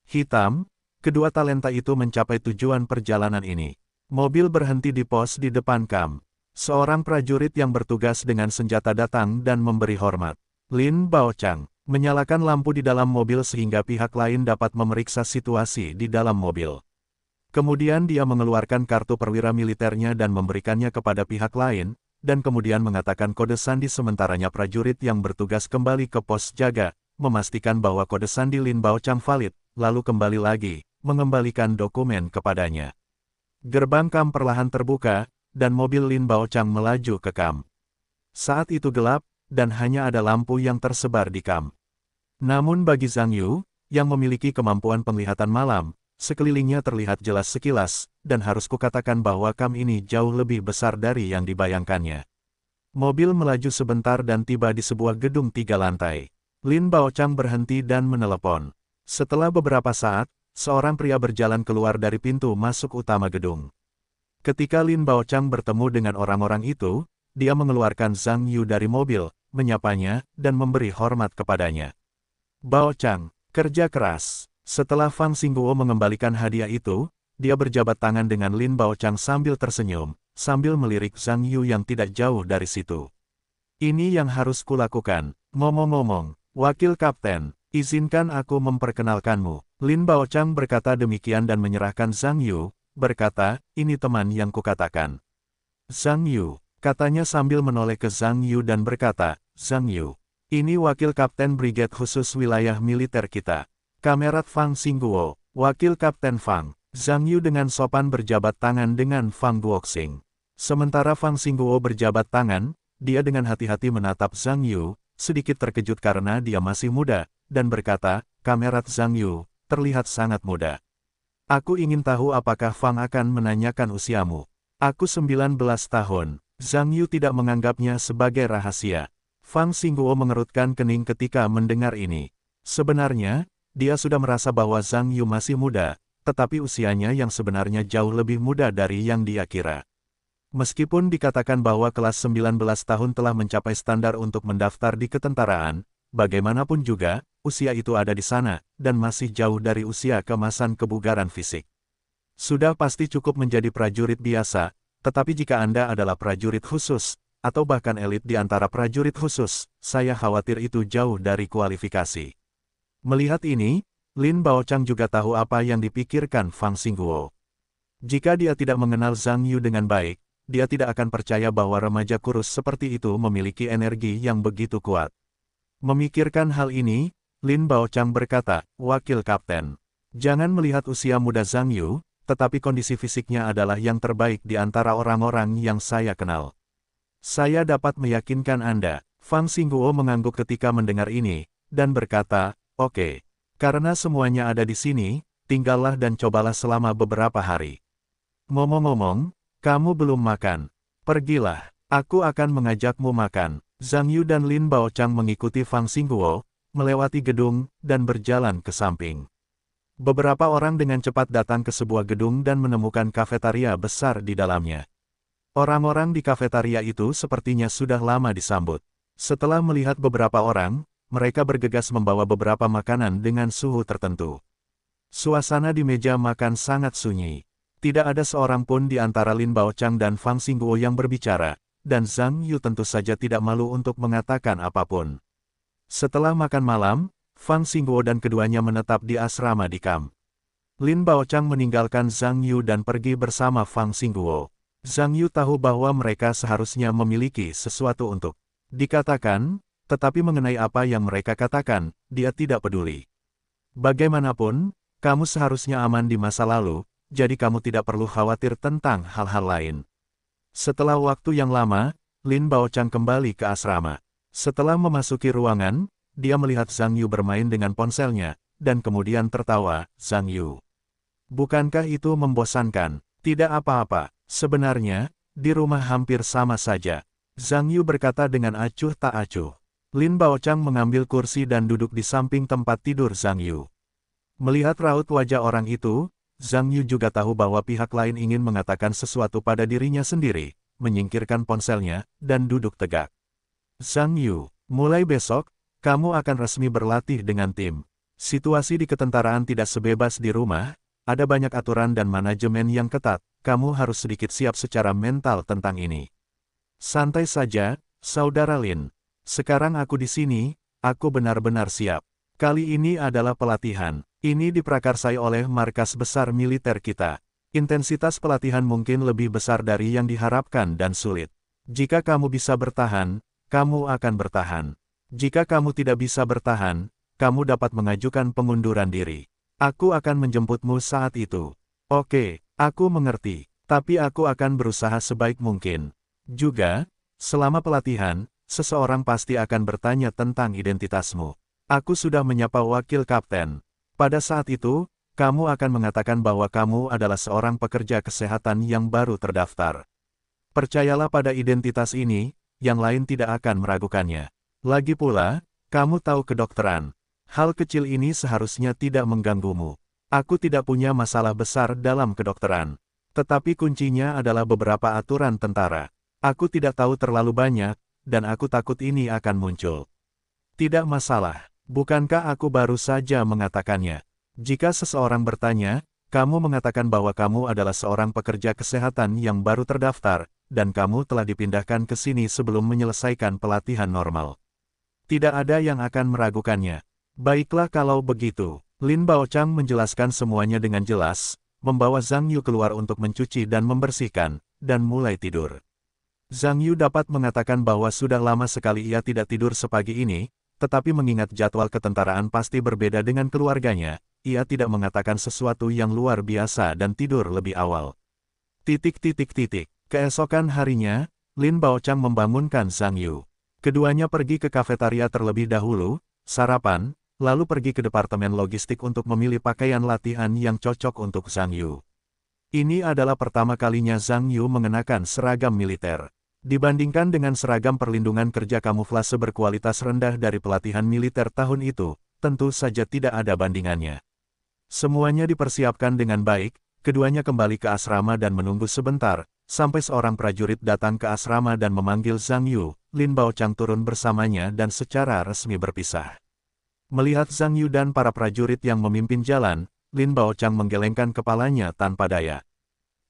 Hitam, kedua talenta itu mencapai tujuan perjalanan ini. Mobil berhenti di pos di depan kamp. Seorang prajurit yang bertugas dengan senjata datang dan memberi hormat. Lin Baochang menyalakan lampu di dalam mobil sehingga pihak lain dapat memeriksa situasi di dalam mobil. Kemudian dia mengeluarkan kartu perwira militernya dan memberikannya kepada pihak lain, dan kemudian mengatakan kode sandi sementaranya prajurit yang bertugas kembali ke pos jaga, memastikan bahwa kode sandi Lin Baochang valid, lalu kembali lagi, mengembalikan dokumen kepadanya. Gerbang kamp perlahan terbuka, dan mobil Lin Baochang melaju ke kamp. Saat itu gelap, dan hanya ada lampu yang tersebar di kamp. Namun bagi Zhang Yu, yang memiliki kemampuan penglihatan malam, sekelilingnya terlihat jelas sekilas, dan harus kukatakan bahwa Kam ini jauh lebih besar dari yang dibayangkannya. Mobil melaju sebentar dan tiba di sebuah gedung 3 lantai. Lin Baochang berhenti dan menelepon. Setelah beberapa saat, seorang pria berjalan keluar dari pintu masuk utama gedung. Ketika Lin Baochang bertemu dengan orang-orang itu, dia mengeluarkan Zhang Yu dari mobil, menyapanya, dan memberi hormat kepadanya. Baochang, kerja keras. Setelah Fang Xingguo mengembalikan hadiah itu, dia berjabat tangan dengan Lin Baochang sambil tersenyum, sambil melirik Zhang Yu yang tidak jauh dari situ. Ini yang harus kulakukan. Ngomong-ngomong, Wakil Kapten, izinkan aku memperkenalkanmu. Lin Baochang berkata demikian dan menyerahkan Zhang Yu, berkata, ini teman yang kukatakan. Zhang Yu, katanya sambil menoleh ke Zhang Yu dan berkata, Zhang Yu, ini Wakil Kapten Brigade Khusus Wilayah Militer kita. Kamerat Fang Xingguo, Wakil Kapten Fang. Zhang Yu dengan sopan berjabat tangan dengan Fang Guoxing. Sementara Fang Xingguo berjabat tangan, dia dengan hati-hati menatap Zhang Yu, sedikit terkejut karena dia masih muda, dan berkata, Kamerat Zhang Yu, terlihat sangat muda. Aku ingin tahu apakah Fang akan menanyakan usiamu. Aku 19 tahun. Zhang Yu tidak menganggapnya sebagai rahasia. Fang Xingguo mengerutkan kening ketika mendengar ini. Sebenarnya, dia sudah merasa bahwa Zhang Yu masih muda, tetapi usianya yang sebenarnya jauh lebih muda dari yang dia kira. Meskipun dikatakan bahwa kelas 19 tahun telah mencapai standar untuk mendaftar di ketentaraan, bagaimanapun juga, usia itu ada di sana, dan masih jauh dari usia kemasan kebugaran fisik. Sudah pasti cukup menjadi prajurit biasa, tetapi jika Anda adalah prajurit khusus, atau bahkan elit di antara prajurit khusus, saya khawatir itu jauh dari kualifikasi. Melihat ini, Lin Baochang juga tahu apa yang dipikirkan Fang Xingguo. Jika dia tidak mengenal Zhang Yu dengan baik, dia tidak akan percaya bahwa remaja kurus seperti itu memiliki energi yang begitu kuat. Memikirkan hal ini, Lin Baochang berkata, Wakil Kapten, jangan melihat usia muda Zhang Yu, tetapi kondisi fisiknya adalah yang terbaik di antara orang-orang yang saya kenal. Saya dapat meyakinkan Anda. Fang Xingguo mengangguk ketika mendengar ini, dan berkata, oke. Karena semuanya ada di sini, tinggallah dan cobalah selama beberapa hari. Ngomong-ngomong, kamu belum makan. Pergilah, aku akan mengajakmu makan. Zhang Yu dan Lin Baochang mengikuti Fang Xingguo, melewati gedung, dan berjalan ke samping. Beberapa orang dengan cepat datang ke sebuah gedung dan menemukan kafetaria besar di dalamnya. Orang-orang di kafetaria itu sepertinya sudah lama disambut. Setelah melihat beberapa orang, mereka bergegas membawa beberapa makanan dengan suhu tertentu. Suasana di meja makan sangat sunyi. Tidak ada seorang pun di antara Lin Baochang dan Fang Xingguo yang berbicara, dan Zhang Yu tentu saja tidak malu untuk mengatakan apapun. Setelah makan malam, Fang Xingguo dan keduanya menetap di asrama di kamp. Lin Baochang meninggalkan Zhang Yu dan pergi bersama Fang Xingguo. Zhang Yu tahu bahwa mereka seharusnya memiliki sesuatu untuk dikatakan, tetapi mengenai apa yang mereka katakan, dia tidak peduli. Bagaimanapun, kamu seharusnya aman di masa lalu, jadi kamu tidak perlu khawatir tentang hal-hal lain. Setelah waktu yang lama, Lin Baochang kembali ke asrama. Setelah memasuki ruangan, dia melihat Zhang Yu bermain dengan ponselnya, dan kemudian tertawa, Zhang Yu. Bukankah itu membosankan? Tidak apa-apa, sebenarnya, di rumah hampir sama saja. Zhang Yu berkata dengan acuh tak acuh. Lin Baochang mengambil kursi dan duduk di samping tempat tidur Zhang Yu. Melihat raut wajah orang itu, Zhang Yu juga tahu bahwa pihak lain ingin mengatakan sesuatu pada dirinya sendiri, menyingkirkan ponselnya, dan duduk tegak. Zhang Yu, mulai besok, kamu akan resmi berlatih dengan tim. Situasi di ketentaraan tidak sebebas di rumah, ada banyak aturan dan manajemen yang ketat, kamu harus sedikit siap secara mental tentang ini. Santai saja, Saudara Lin. Sekarang aku di sini, aku benar-benar siap. Kali ini adalah pelatihan. Ini diprakarsai oleh markas besar militer kita. Intensitas pelatihan mungkin lebih besar dari yang diharapkan dan sulit. Jika kamu bisa bertahan, kamu akan bertahan. Jika kamu tidak bisa bertahan, kamu dapat mengajukan pengunduran diri. Aku akan menjemputmu saat itu. Oke, aku mengerti. Tapi aku akan berusaha sebaik mungkin. Juga, selama pelatihan, seseorang pasti akan bertanya tentang identitasmu. Aku sudah menyapa wakil kapten. Pada saat itu, kamu akan mengatakan bahwa kamu adalah seorang pekerja kesehatan yang baru terdaftar. Percayalah pada identitas ini, yang lain tidak akan meragukannya. Lagi pula, kamu tahu kedokteran. Hal kecil ini seharusnya tidak mengganggumu. Aku tidak punya masalah besar dalam kedokteran. Tetapi kuncinya adalah beberapa aturan tentara. Aku tidak tahu terlalu banyak, dan aku takut ini akan muncul. Tidak masalah, bukankah aku baru saja mengatakannya? Jika seseorang bertanya, kamu mengatakan bahwa kamu adalah seorang pekerja kesehatan yang baru terdaftar, dan kamu telah dipindahkan ke sini sebelum menyelesaikan pelatihan normal. Tidak ada yang akan meragukannya. Baiklah kalau begitu. Lin Baochang menjelaskan semuanya dengan jelas, membawa Zhang Yu keluar untuk mencuci dan membersihkan, dan mulai tidur. Zhang Yu dapat mengatakan bahwa sudah lama sekali ia tidak tidur sepagi ini, tetapi mengingat jadwal ketentaraan pasti berbeda dengan keluarganya, ia tidak mengatakan sesuatu yang luar biasa dan tidur lebih awal. Keesokan harinya, Lin Baochang membangunkan Zhang Yu. Keduanya pergi ke kafetaria terlebih dahulu, sarapan, lalu pergi ke departemen logistik untuk memilih pakaian latihan yang cocok untuk Zhang Yu. Ini adalah pertama kalinya Zhang Yu mengenakan seragam militer. Dibandingkan dengan seragam perlindungan kerja kamuflase berkualitas rendah dari pelatihan militer tahun itu, tentu saja tidak ada bandingannya. Semuanya dipersiapkan dengan baik, keduanya kembali ke asrama dan menunggu sebentar, sampai seorang prajurit datang ke asrama dan memanggil Zhang Yu. Lin Baochang turun bersamanya dan secara resmi berpisah. Melihat Zhang Yu dan para prajurit yang memimpin jalan, Lin Baochang menggelengkan kepalanya tanpa daya.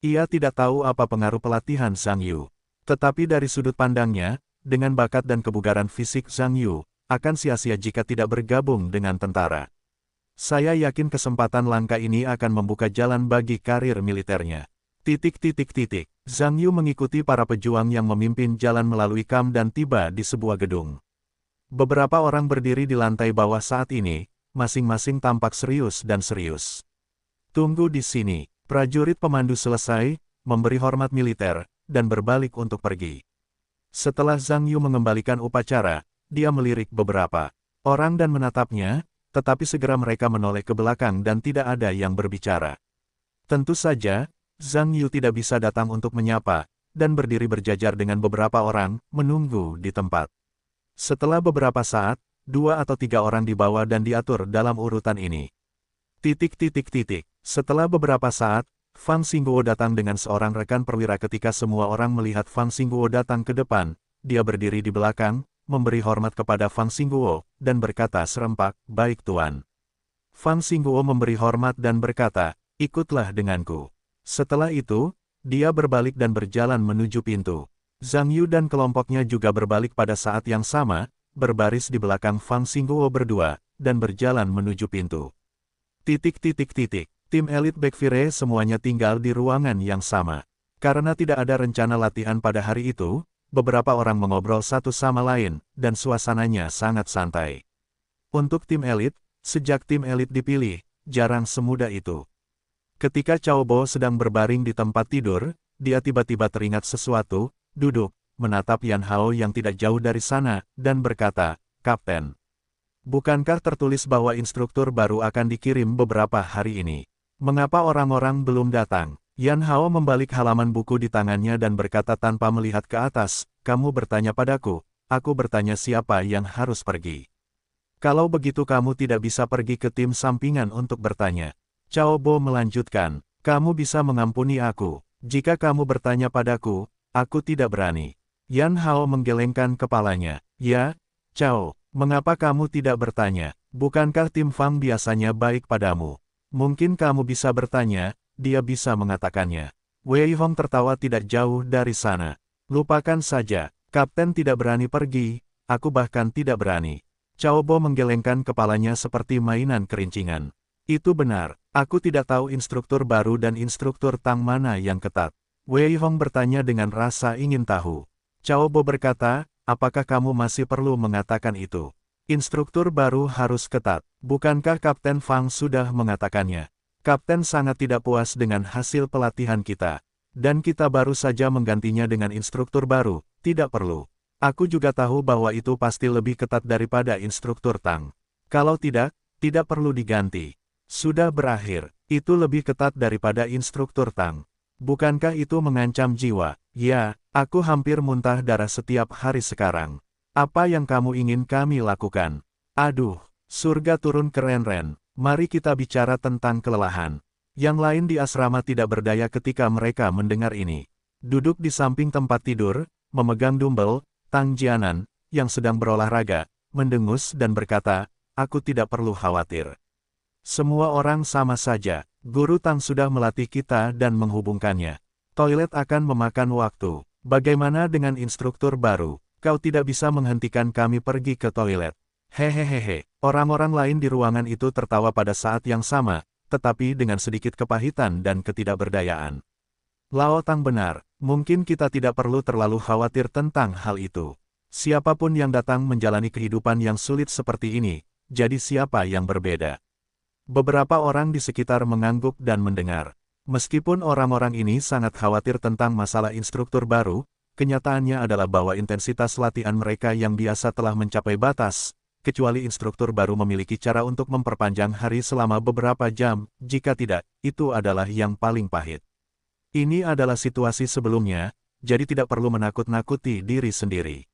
Ia tidak tahu apa pengaruh pelatihan Zhang Yu. Tetapi dari sudut pandangnya, dengan bakat dan kebugaran fisik Zhang Yu, akan sia-sia jika tidak bergabung dengan tentara. Saya yakin kesempatan langka ini akan membuka jalan bagi karir militernya. Zhang Yu mengikuti para pejuang yang memimpin jalan melalui kam dan tiba di sebuah gedung. Beberapa orang berdiri di lantai bawah saat ini, masing-masing tampak serius dan serius. Tunggu di sini, prajurit pemandu selesai, memberi hormat militer, dan berbalik untuk pergi. Setelah Zhang Yu mengembalikan upacara, dia melirik beberapa orang dan menatapnya, tetapi segera mereka menoleh ke belakang dan tidak ada yang berbicara. Tentu saja, Zhang Yu tidak bisa datang untuk menyapa, dan berdiri berjajar dengan beberapa orang, menunggu di tempat. Setelah beberapa saat, 2 atau 3 orang dibawa dan diatur dalam urutan ini. Setelah beberapa saat, Fang Xingguo datang dengan seorang rekan perwira. Ketika semua orang melihat Fang Xingguo datang ke depan, dia berdiri di belakang, memberi hormat kepada Fang Xingguo, dan berkata serempak, "Baik Tuan." Fang Xingguo memberi hormat dan berkata, "Ikutlah denganku." Setelah itu, dia berbalik dan berjalan menuju pintu. Zhang Yu dan kelompoknya juga berbalik pada saat yang sama, berbaris di belakang Fang Xingguo berdua, dan berjalan menuju pintu. Tim elit Baekfire semuanya tinggal di ruangan yang sama. Karena tidak ada rencana latihan pada hari itu, beberapa orang mengobrol satu sama lain, dan suasananya sangat santai. Untuk tim elit, sejak tim elit dipilih, jarang semudah itu. Ketika Cao Bo sedang berbaring di tempat tidur, dia tiba-tiba teringat sesuatu, duduk, menatap Yan Hao yang tidak jauh dari sana, dan berkata, "Kapten, bukankah tertulis bahwa instruktur baru akan dikirim beberapa hari ini? Mengapa orang-orang belum datang?" Yan Hao membalik halaman buku di tangannya dan berkata tanpa melihat ke atas, "Kamu bertanya padaku, aku bertanya siapa yang harus pergi. Kalau begitu kamu tidak bisa pergi ke tim sampingan untuk bertanya." Cao Bo melanjutkan, "Kamu bisa mengampuni aku, jika kamu bertanya padaku, aku tidak berani." Yan Hao menggelengkan kepalanya. "Ya, Cao, mengapa kamu tidak bertanya? Bukankah tim Fang biasanya baik padamu? Mungkin kamu bisa bertanya." Dia bisa mengatakannya. Wei Hong tertawa tidak jauh dari sana. "Lupakan saja, Kapten tidak berani pergi, aku bahkan tidak berani." Cao Bo menggelengkan kepalanya seperti mainan kerincingan. "Itu benar, aku tidak tahu instruktur baru dan instruktur Tang mana yang ketat." Wei Hong bertanya dengan rasa ingin tahu. Cao Bo berkata, "Apakah kamu masih perlu mengatakan itu? Instruktur baru harus ketat, bukankah Kapten Fang sudah mengatakannya? Kapten sangat tidak puas dengan hasil pelatihan kita, dan kita baru saja menggantinya dengan instruktur baru, tidak perlu. Aku juga tahu bahwa itu pasti lebih ketat daripada instruktur Tang. Kalau tidak, tidak perlu diganti." Sudah berakhir. Itu lebih ketat daripada instruktur Tang. Bukankah itu mengancam jiwa? Ya, aku hampir muntah darah setiap hari sekarang. Apa yang kamu ingin kami lakukan? Aduh, surga turun ke Renren. Mari kita bicara tentang kelelahan. Yang lain di asrama tidak berdaya ketika mereka mendengar ini. Duduk di samping tempat tidur, memegang dumbbell, Tang Jianan, yang sedang berolahraga, mendengus dan berkata, aku tidak perlu khawatir. Semua orang sama saja. Guru Tang sudah melatih kita dan menghubungkannya. Toilet akan memakan waktu. Bagaimana dengan instruktur baru? Kau tidak bisa menghentikan kami pergi ke toilet. Hehehehe. Orang-orang lain di ruangan itu tertawa pada saat yang sama, tetapi dengan sedikit kepahitan dan ketidakberdayaan. Lao Tang benar, mungkin kita tidak perlu terlalu khawatir tentang hal itu. Siapapun yang datang menjalani kehidupan yang sulit seperti ini, jadi siapa yang berbeda? Beberapa orang di sekitar mengangguk dan mendengar. Meskipun orang-orang ini sangat khawatir tentang masalah instruktur baru, kenyataannya adalah bahwa intensitas latihan mereka yang biasa telah mencapai batas, kecuali instruktur baru memiliki cara untuk memperpanjang hari selama beberapa jam, jika tidak, itu adalah yang paling pahit. Ini adalah situasi sebelumnya, jadi tidak perlu menakut-nakuti diri sendiri.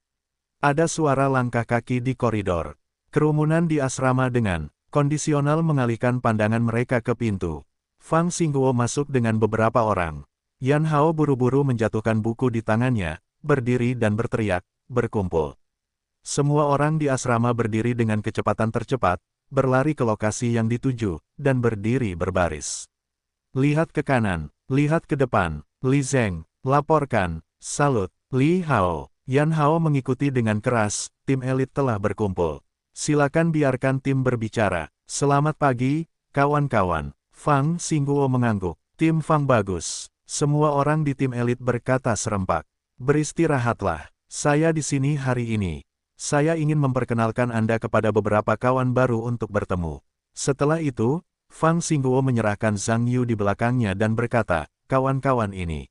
Ada suara langkah kaki di koridor. Kerumunan di asrama dengan kondisional mengalihkan pandangan mereka ke pintu. Fang Xingguo masuk dengan beberapa orang. Yan Hao buru-buru menjatuhkan buku di tangannya, berdiri dan berteriak, berkumpul. Semua orang di asrama berdiri dengan kecepatan tercepat, berlari ke lokasi yang dituju, dan berdiri berbaris. Lihat ke kanan, lihat ke depan, Li Zeng, laporkan, salut, Li Hao. Yan Hao mengikuti dengan keras, tim elit telah berkumpul. Silakan biarkan tim berbicara. Selamat pagi, kawan-kawan. Fang Xingguo mengangguk. Tim Fang bagus. Semua orang di tim elit berkata serempak. Beristirahatlah. Saya di sini hari ini. Saya ingin memperkenalkan Anda kepada beberapa kawan baru untuk bertemu. Setelah itu, Fang Xingguo menyerahkan Zhang Yu di belakangnya dan berkata, kawan-kawan ini,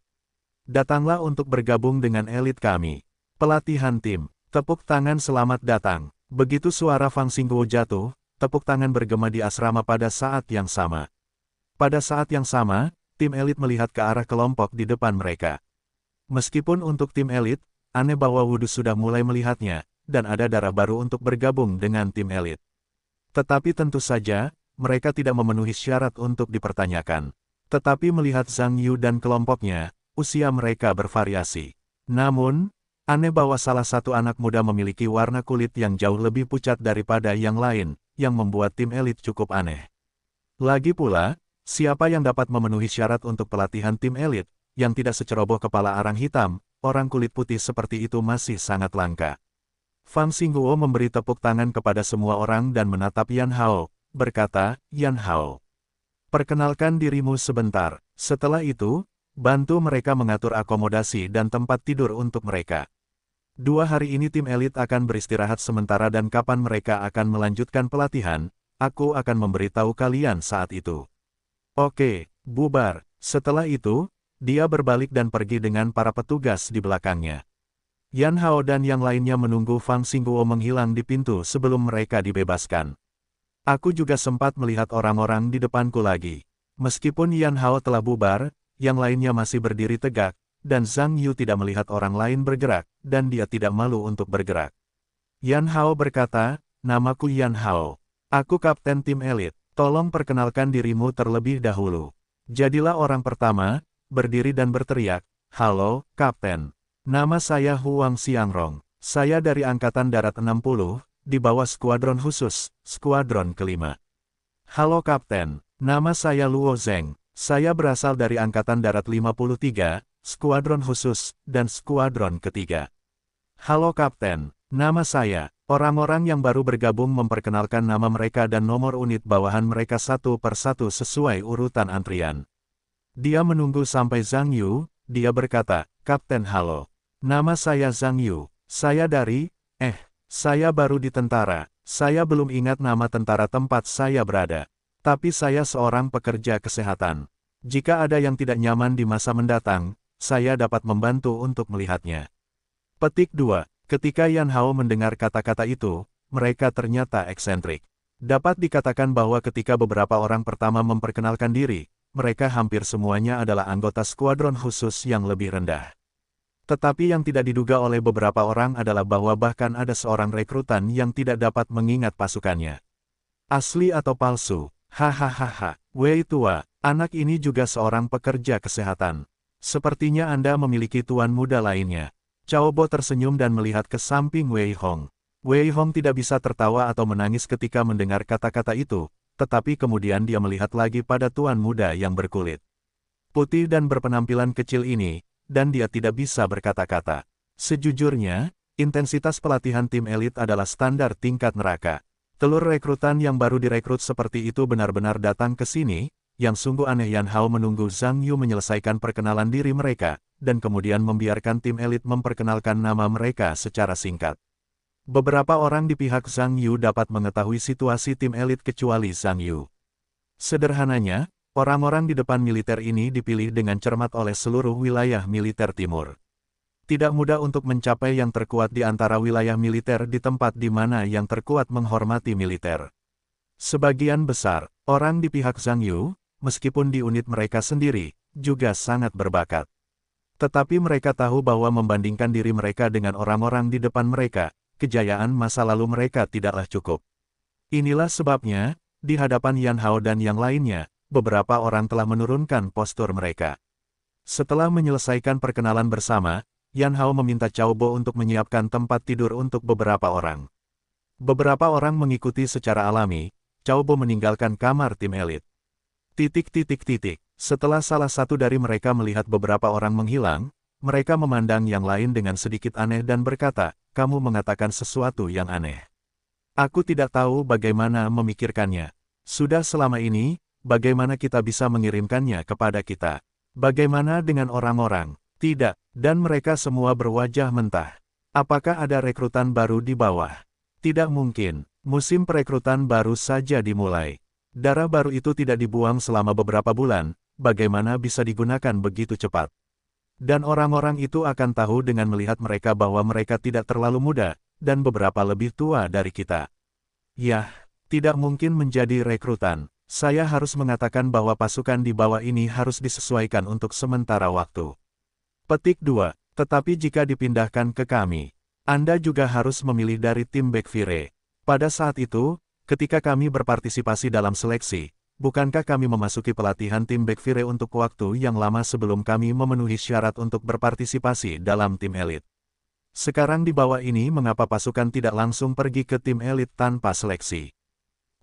datanglah untuk bergabung dengan elit kami. Pelatihan tim. Tepuk tangan selamat datang. Begitu suara Fang Xingguo jatuh, tepuk tangan bergema di asrama pada saat yang sama. Pada saat yang sama, tim elit melihat ke arah kelompok di depan mereka. Meskipun untuk tim elit, aneh bahwa Wudu sudah mulai melihatnya, dan ada darah baru untuk bergabung dengan tim elit. Tetapi tentu saja, mereka tidak memenuhi syarat untuk dipertanyakan. Tetapi melihat Zhang Yu dan kelompoknya, usia mereka bervariasi. Namun, aneh bahwa salah satu anak muda memiliki warna kulit yang jauh lebih pucat daripada yang lain, yang membuat tim elit cukup aneh. Lagi pula, siapa yang dapat memenuhi syarat untuk pelatihan tim elit, yang tidak seceroboh kepala arang hitam, orang kulit putih seperti itu masih sangat langka. Fang Xingguo memberi tepuk tangan kepada semua orang dan menatap Yan Hao, berkata, Yan Hao, perkenalkan dirimu sebentar. Setelah itu, bantu mereka mengatur akomodasi dan tempat tidur untuk mereka. 2 hari ini tim elit akan beristirahat sementara dan kapan mereka akan melanjutkan pelatihan, aku akan memberitahu kalian saat itu. Oke, bubar. Setelah itu, dia berbalik dan pergi dengan para petugas di belakangnya. Yan Hao dan yang lainnya menunggu Fang Xingguo menghilang di pintu sebelum mereka dibebaskan. Aku juga sempat melihat orang-orang di depanku lagi. Meskipun Yan Hao telah bubar, yang lainnya masih berdiri tegak, dan Zhang Yu tidak melihat orang lain bergerak, dan dia tidak malu untuk bergerak. Yan Hao berkata, namaku Yan Hao. Aku kapten tim elit, tolong perkenalkan dirimu terlebih dahulu. Jadilah orang pertama, berdiri dan berteriak, halo, kapten. Nama saya Huang Xiangrong. Saya dari Angkatan Darat 60, di bawah skuadron khusus, skuadron kelima. Halo kapten, nama saya Luo Zeng. Saya berasal dari Angkatan Darat 53, skuadron khusus, dan skuadron ketiga. Halo kapten, nama saya. Orang-orang yang baru bergabung memperkenalkan nama mereka dan nomor unit bawahan mereka satu per satu sesuai urutan antrian. Dia menunggu sampai Zhang Yu, dia berkata, Kapten halo. Nama saya Zhang Yu. Saya dari, saya baru di tentara. Saya belum ingat nama tentara tempat saya berada. Tapi saya seorang pekerja kesehatan. Jika ada yang tidak nyaman di masa mendatang, saya dapat membantu untuk melihatnya. Petik 2. Ketika Yan Hao mendengar kata-kata itu, mereka ternyata eksentrik. Dapat dikatakan bahwa ketika beberapa orang pertama memperkenalkan diri, mereka hampir semuanya adalah anggota skuadron khusus yang lebih rendah. Tetapi yang tidak diduga oleh beberapa orang adalah bahwa bahkan ada seorang rekrutan yang tidak dapat mengingat pasukannya. Asli atau palsu? Hahaha. Wei tua, anak ini juga seorang pekerja kesehatan. Sepertinya Anda memiliki tuan muda lainnya. Cao Bo tersenyum dan melihat ke samping Wei Hong. Wei Hong tidak bisa tertawa atau menangis ketika mendengar kata-kata itu, tetapi kemudian dia melihat lagi pada tuan muda yang berkulit putih dan berpenampilan kecil ini, dan dia tidak bisa berkata-kata. Sejujurnya, intensitas pelatihan tim elit adalah standar tingkat neraka. Telur rekrutan yang baru direkrut seperti itu benar-benar datang ke sini, yang sungguh aneh. Yan Hao menunggu Zhang Yu menyelesaikan perkenalan diri mereka, dan kemudian membiarkan tim elit memperkenalkan nama mereka secara singkat. Beberapa orang di pihak Zhang Yu dapat mengetahui situasi tim elit kecuali Zhang Yu. Sederhananya, orang-orang di depan militer ini dipilih dengan cermat oleh seluruh wilayah militer timur. Tidak mudah untuk mencapai yang terkuat di antara wilayah militer di tempat di mana yang terkuat menghormati militer. Sebagian besar, orang di pihak Zhang Yu, meskipun di unit mereka sendiri, juga sangat berbakat. Tetapi mereka tahu bahwa membandingkan diri mereka dengan orang-orang di depan mereka, kejayaan masa lalu mereka tidaklah cukup. Inilah sebabnya, di hadapan Yan Hao dan yang lainnya, beberapa orang telah menurunkan postur mereka. Setelah menyelesaikan perkenalan bersama, Yan Hao meminta Cao Bo untuk menyiapkan tempat tidur untuk beberapa orang. Beberapa orang mengikuti secara alami, Cao Bo meninggalkan kamar tim elit. Setelah salah satu dari mereka melihat beberapa orang menghilang, mereka memandang yang lain dengan sedikit aneh dan berkata, "Kamu mengatakan sesuatu yang aneh. Aku tidak tahu bagaimana memikirkannya. Sudah selama ini, bagaimana kita bisa mengirimkannya kepada kita? Bagaimana dengan orang-orang?" Tidak, dan mereka semua berwajah mentah. Apakah ada rekrutan baru di bawah? Tidak mungkin, musim perekrutan baru saja dimulai. Darah baru itu tidak dibuang selama beberapa bulan, bagaimana bisa digunakan begitu cepat? Dan orang-orang itu akan tahu dengan melihat mereka bahwa mereka tidak terlalu muda, dan beberapa lebih tua dari kita. Yah, tidak mungkin menjadi rekrutan. Saya harus mengatakan bahwa pasukan di bawah ini harus disesuaikan untuk sementara waktu. Petik 2. Tetapi jika dipindahkan ke kami, Anda juga harus memilih dari tim Baekfire. Pada saat itu, ketika kami berpartisipasi dalam seleksi, bukankah kami memasuki pelatihan tim Baekfire untuk waktu yang lama sebelum kami memenuhi syarat untuk berpartisipasi dalam tim elit? Sekarang di bawah ini mengapa pasukan tidak langsung pergi ke tim elit tanpa seleksi?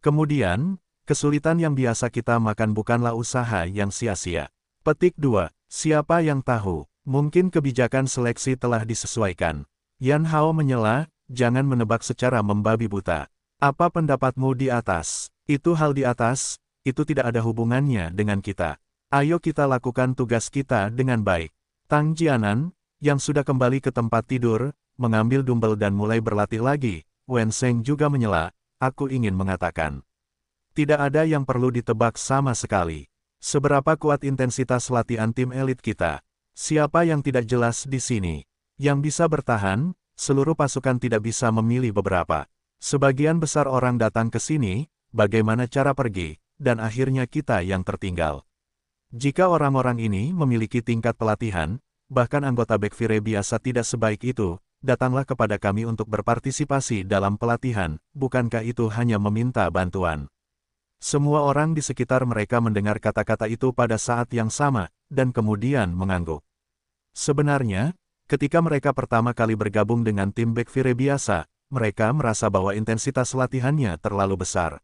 Kemudian, kesulitan yang biasa kita makan bukanlah usaha yang sia-sia. Petik 2. Siapa yang tahu? Mungkin kebijakan seleksi telah disesuaikan. Yan Hao menyela, jangan menebak secara membabi buta. Apa pendapatmu di atas? Itu hal di atas, itu tidak ada hubungannya dengan kita. Ayo kita lakukan tugas kita dengan baik. Tang Jianan, yang sudah kembali ke tempat tidur, mengambil dumbbell dan mulai berlatih lagi. Wen Sheng juga menyela, aku ingin mengatakan. Tidak ada yang perlu ditebak sama sekali. Seberapa kuat intensitas latihan tim elit kita? Siapa yang tidak jelas di sini? Yang bisa bertahan, seluruh pasukan tidak bisa memilih beberapa. Sebagian besar orang datang ke sini, bagaimana cara pergi, dan akhirnya kita yang tertinggal. Jika orang-orang ini memiliki tingkat pelatihan, bahkan anggota Baekfire biasa tidak sebaik itu, datanglah kepada kami untuk berpartisipasi dalam pelatihan, bukankah itu hanya meminta bantuan? Semua orang di sekitar mereka mendengar kata-kata itu pada saat yang sama, dan kemudian mengangguk. Sebenarnya, ketika mereka pertama kali bergabung dengan tim Baekfire biasa, mereka merasa bahwa intensitas latihannya terlalu besar.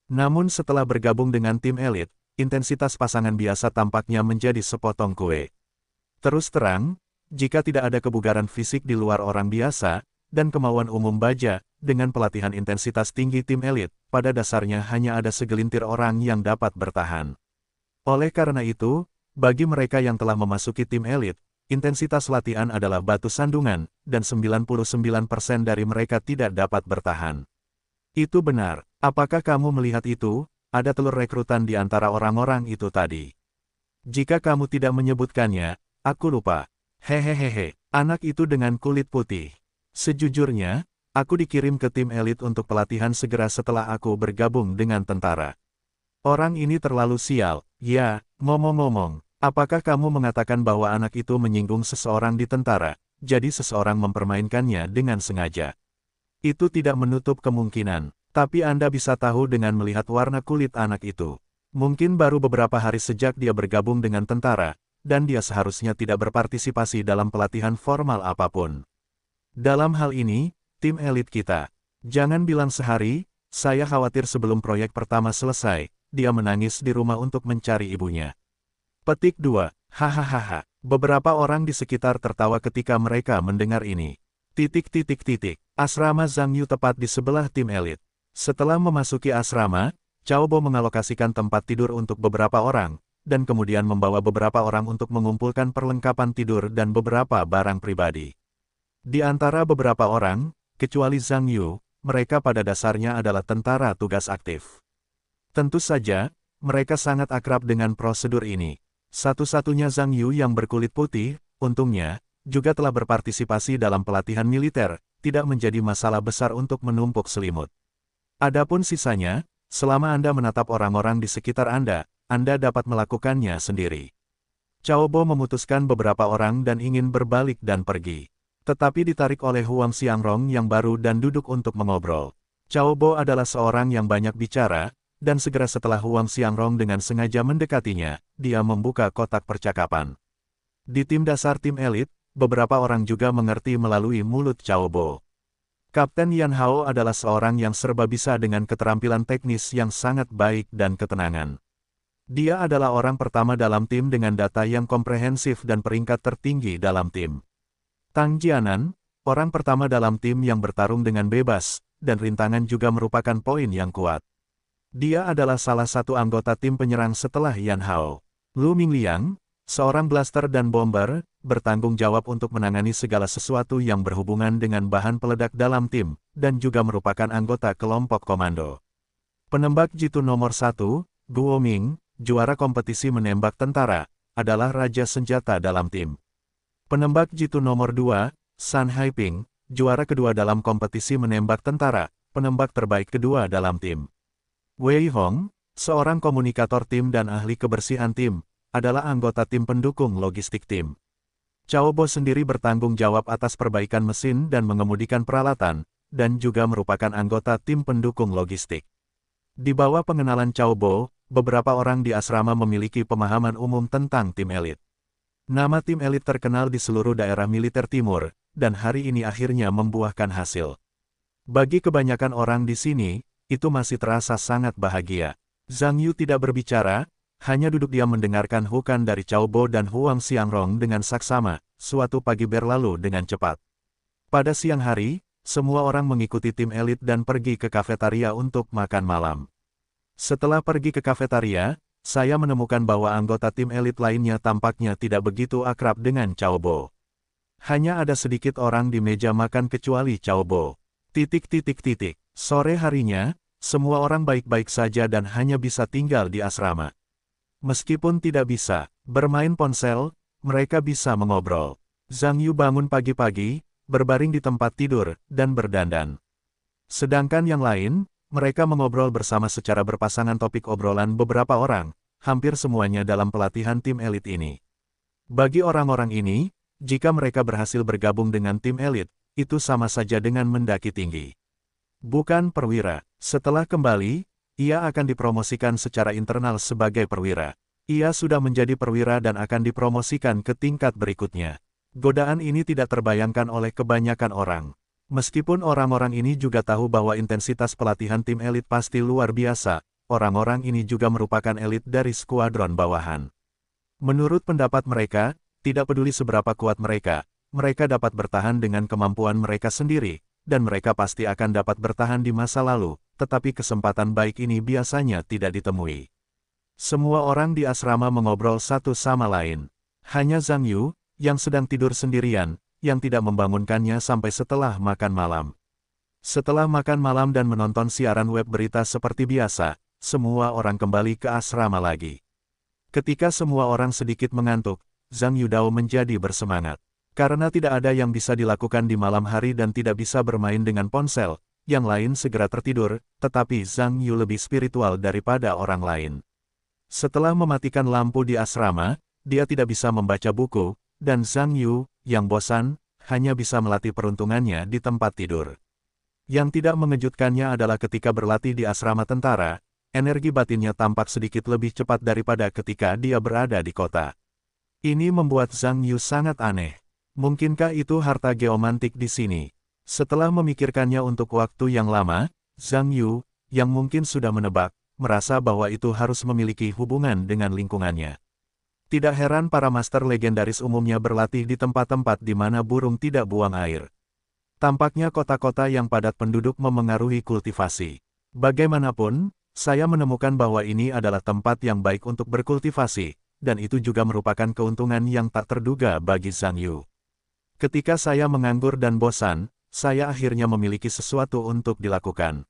Namun setelah bergabung dengan tim elit, intensitas pasangan biasa tampaknya menjadi sepotong kue. Terus terang, jika tidak ada kebugaran fisik di luar orang biasa, dan kemauan umum baja, dengan pelatihan intensitas tinggi tim elit, pada dasarnya hanya ada segelintir orang yang dapat bertahan. Oleh karena itu, bagi mereka yang telah memasuki tim elit, intensitas latihan adalah batu sandungan, dan 99% dari mereka tidak dapat bertahan. Itu benar. Apakah kamu melihat itu? Ada telur rekrutan di antara orang-orang itu tadi. Jika kamu tidak menyebutkannya, aku lupa. Hehehehe, anak itu dengan kulit putih. Sejujurnya, Aku dikirim ke tim elit untuk pelatihan segera setelah aku bergabung dengan tentara. Orang ini terlalu sial. Ya, ngomong-ngomong, apakah kamu mengatakan bahwa anak itu menyinggung seseorang di tentara, jadi seseorang mempermainkannya dengan sengaja? Itu tidak menutup kemungkinan, tapi Anda bisa tahu dengan melihat warna kulit anak itu. Mungkin baru beberapa hari sejak dia bergabung dengan tentara, dan dia seharusnya tidak berpartisipasi dalam pelatihan formal apapun. Dalam hal ini, tim elit kita. Jangan bilang sehari, saya khawatir sebelum proyek pertama selesai, dia menangis di rumah untuk mencari ibunya. Petik 2. Hahaha. Beberapa orang di sekitar tertawa ketika mereka mendengar ini. Asrama Zhang Yu tepat di sebelah tim elit. Setelah memasuki asrama, Cao Bo mengalokasikan tempat tidur untuk beberapa orang, dan kemudian membawa beberapa orang untuk mengumpulkan perlengkapan tidur dan beberapa barang pribadi. Di antara beberapa orang, kecuali Zhang Yu, mereka pada dasarnya adalah tentara tugas aktif. Tentu saja, mereka sangat akrab dengan prosedur ini. Satu-satunya Zhang Yu yang berkulit putih, untungnya, juga telah berpartisipasi dalam pelatihan militer, tidak menjadi masalah besar untuk menumpuk selimut. Adapun sisanya, selama Anda menatap orang-orang di sekitar Anda dapat melakukannya sendiri. Cao Bo memutuskan beberapa orang dan ingin berbalik dan pergi. Tetapi ditarik oleh Huang Xiangrong yang baru dan duduk untuk mengobrol. Cao Bo adalah seorang yang banyak bicara, dan segera setelah Huang Xiangrong dengan sengaja mendekatinya, dia membuka kotak percakapan. Di tim dasar tim elit, beberapa orang juga mengerti melalui mulut Cao Bo. Kapten Yan Hao adalah seorang yang serba bisa dengan keterampilan teknis yang sangat baik dan ketenangan. Dia adalah orang pertama dalam tim dengan data yang komprehensif dan peringkat tertinggi dalam tim. Tang Jianan, orang pertama dalam tim yang bertarung dengan bebas, dan rintangan juga merupakan poin yang kuat. Dia adalah salah satu anggota tim penyerang setelah Yan Hao. Lu Mingliang, seorang blaster dan bomber, bertanggung jawab untuk menangani segala sesuatu yang berhubungan dengan bahan peledak dalam tim, dan juga merupakan anggota kelompok komando. Penembak jitu nomor 1, Guo Ming, juara kompetisi menembak tentara, adalah raja senjata dalam tim. Penembak jitu nomor 2, San Haiping, juara kedua dalam kompetisi menembak tentara, penembak terbaik kedua dalam tim. Wei Hong, seorang komunikator tim dan ahli kebersihan tim, adalah anggota tim pendukung logistik tim. Cao Bo sendiri bertanggung jawab atas perbaikan mesin dan mengemudikan peralatan, dan juga merupakan anggota tim pendukung logistik. Di bawah pengenalan Cao Bo, beberapa orang di asrama memiliki pemahaman umum tentang tim elit. Nama tim elit terkenal di seluruh daerah militer timur, dan hari ini akhirnya membuahkan hasil. Bagi kebanyakan orang di sini, itu masih terasa sangat bahagia. Zhang Yu tidak berbicara, hanya duduk diam mendengarkan hukan dari Cao Bo dan Huang Xiangrong dengan saksama, suatu pagi berlalu dengan cepat. Pada siang hari, semua orang mengikuti tim elit dan pergi ke kafetaria untuk makan malam. Setelah pergi ke kafetaria, saya menemukan bahwa anggota tim elit lainnya tampaknya tidak begitu akrab dengan Cao Bo. Hanya ada sedikit orang di meja makan kecuali Cao Bo. Sore harinya, semua orang baik-baik saja dan hanya bisa tinggal di asrama. Meskipun tidak bisa bermain ponsel, mereka bisa mengobrol. Zhang Yu bangun pagi-pagi, berbaring di tempat tidur, dan berdandan. Sedangkan yang lain, mereka mengobrol bersama secara berpasangan. Topik obrolan beberapa orang, hampir semuanya dalam pelatihan tim elit ini. Bagi orang-orang ini, jika mereka berhasil bergabung dengan tim elit, itu sama saja dengan mendaki tinggi. Bukan perwira. Setelah kembali, ia akan dipromosikan secara internal sebagai perwira. Ia sudah menjadi perwira dan akan dipromosikan ke tingkat berikutnya. Godaan ini tidak terbayangkan oleh kebanyakan orang. Meskipun orang-orang ini juga tahu bahwa intensitas pelatihan tim elit pasti luar biasa, orang-orang ini juga merupakan elit dari skuadron bawahan. Menurut pendapat mereka, tidak peduli seberapa kuat mereka dapat bertahan dengan kemampuan mereka sendiri, dan mereka pasti akan dapat bertahan di masa lalu. Tetapi kesempatan baik ini biasanya tidak ditemui. Semua orang di asrama mengobrol satu sama lain. Hanya Zhang Yu, yang sedang tidur sendirian, yang tidak membangunkannya sampai setelah makan malam. Setelah makan malam dan menonton siaran web berita seperti biasa, semua orang kembali ke asrama lagi. Ketika semua orang sedikit mengantuk, Zhang Yudao menjadi bersemangat. Karena tidak ada yang bisa dilakukan di malam hari dan tidak bisa bermain dengan ponsel, yang lain segera tertidur, tetapi Zhang Yu lebih spiritual daripada orang lain. Setelah mematikan lampu di asrama, dia tidak bisa membaca buku, dan Zhang Yu, yang bosan, hanya bisa melatih peruntungannya di tempat tidur. Yang tidak mengejutkannya adalah ketika berlatih di asrama tentara, energi batinnya tampak sedikit lebih cepat daripada ketika dia berada di kota. Ini membuat Zhang Yu sangat aneh. Mungkinkah itu harta geomantik di sini? Setelah memikirkannya untuk waktu yang lama, Zhang Yu, yang mungkin sudah menebak, merasa bahwa itu harus memiliki hubungan dengan lingkungannya. Tidak heran para master legendaris umumnya berlatih di tempat-tempat di mana burung tidak buang air. Tampaknya kota-kota yang padat penduduk memengaruhi kultivasi. Bagaimanapun, saya menemukan bahwa ini adalah tempat yang baik untuk berkultivasi, dan itu juga merupakan keuntungan yang tak terduga bagi Zhang Yu. Ketika saya menganggur dan bosan, saya akhirnya memiliki sesuatu untuk dilakukan.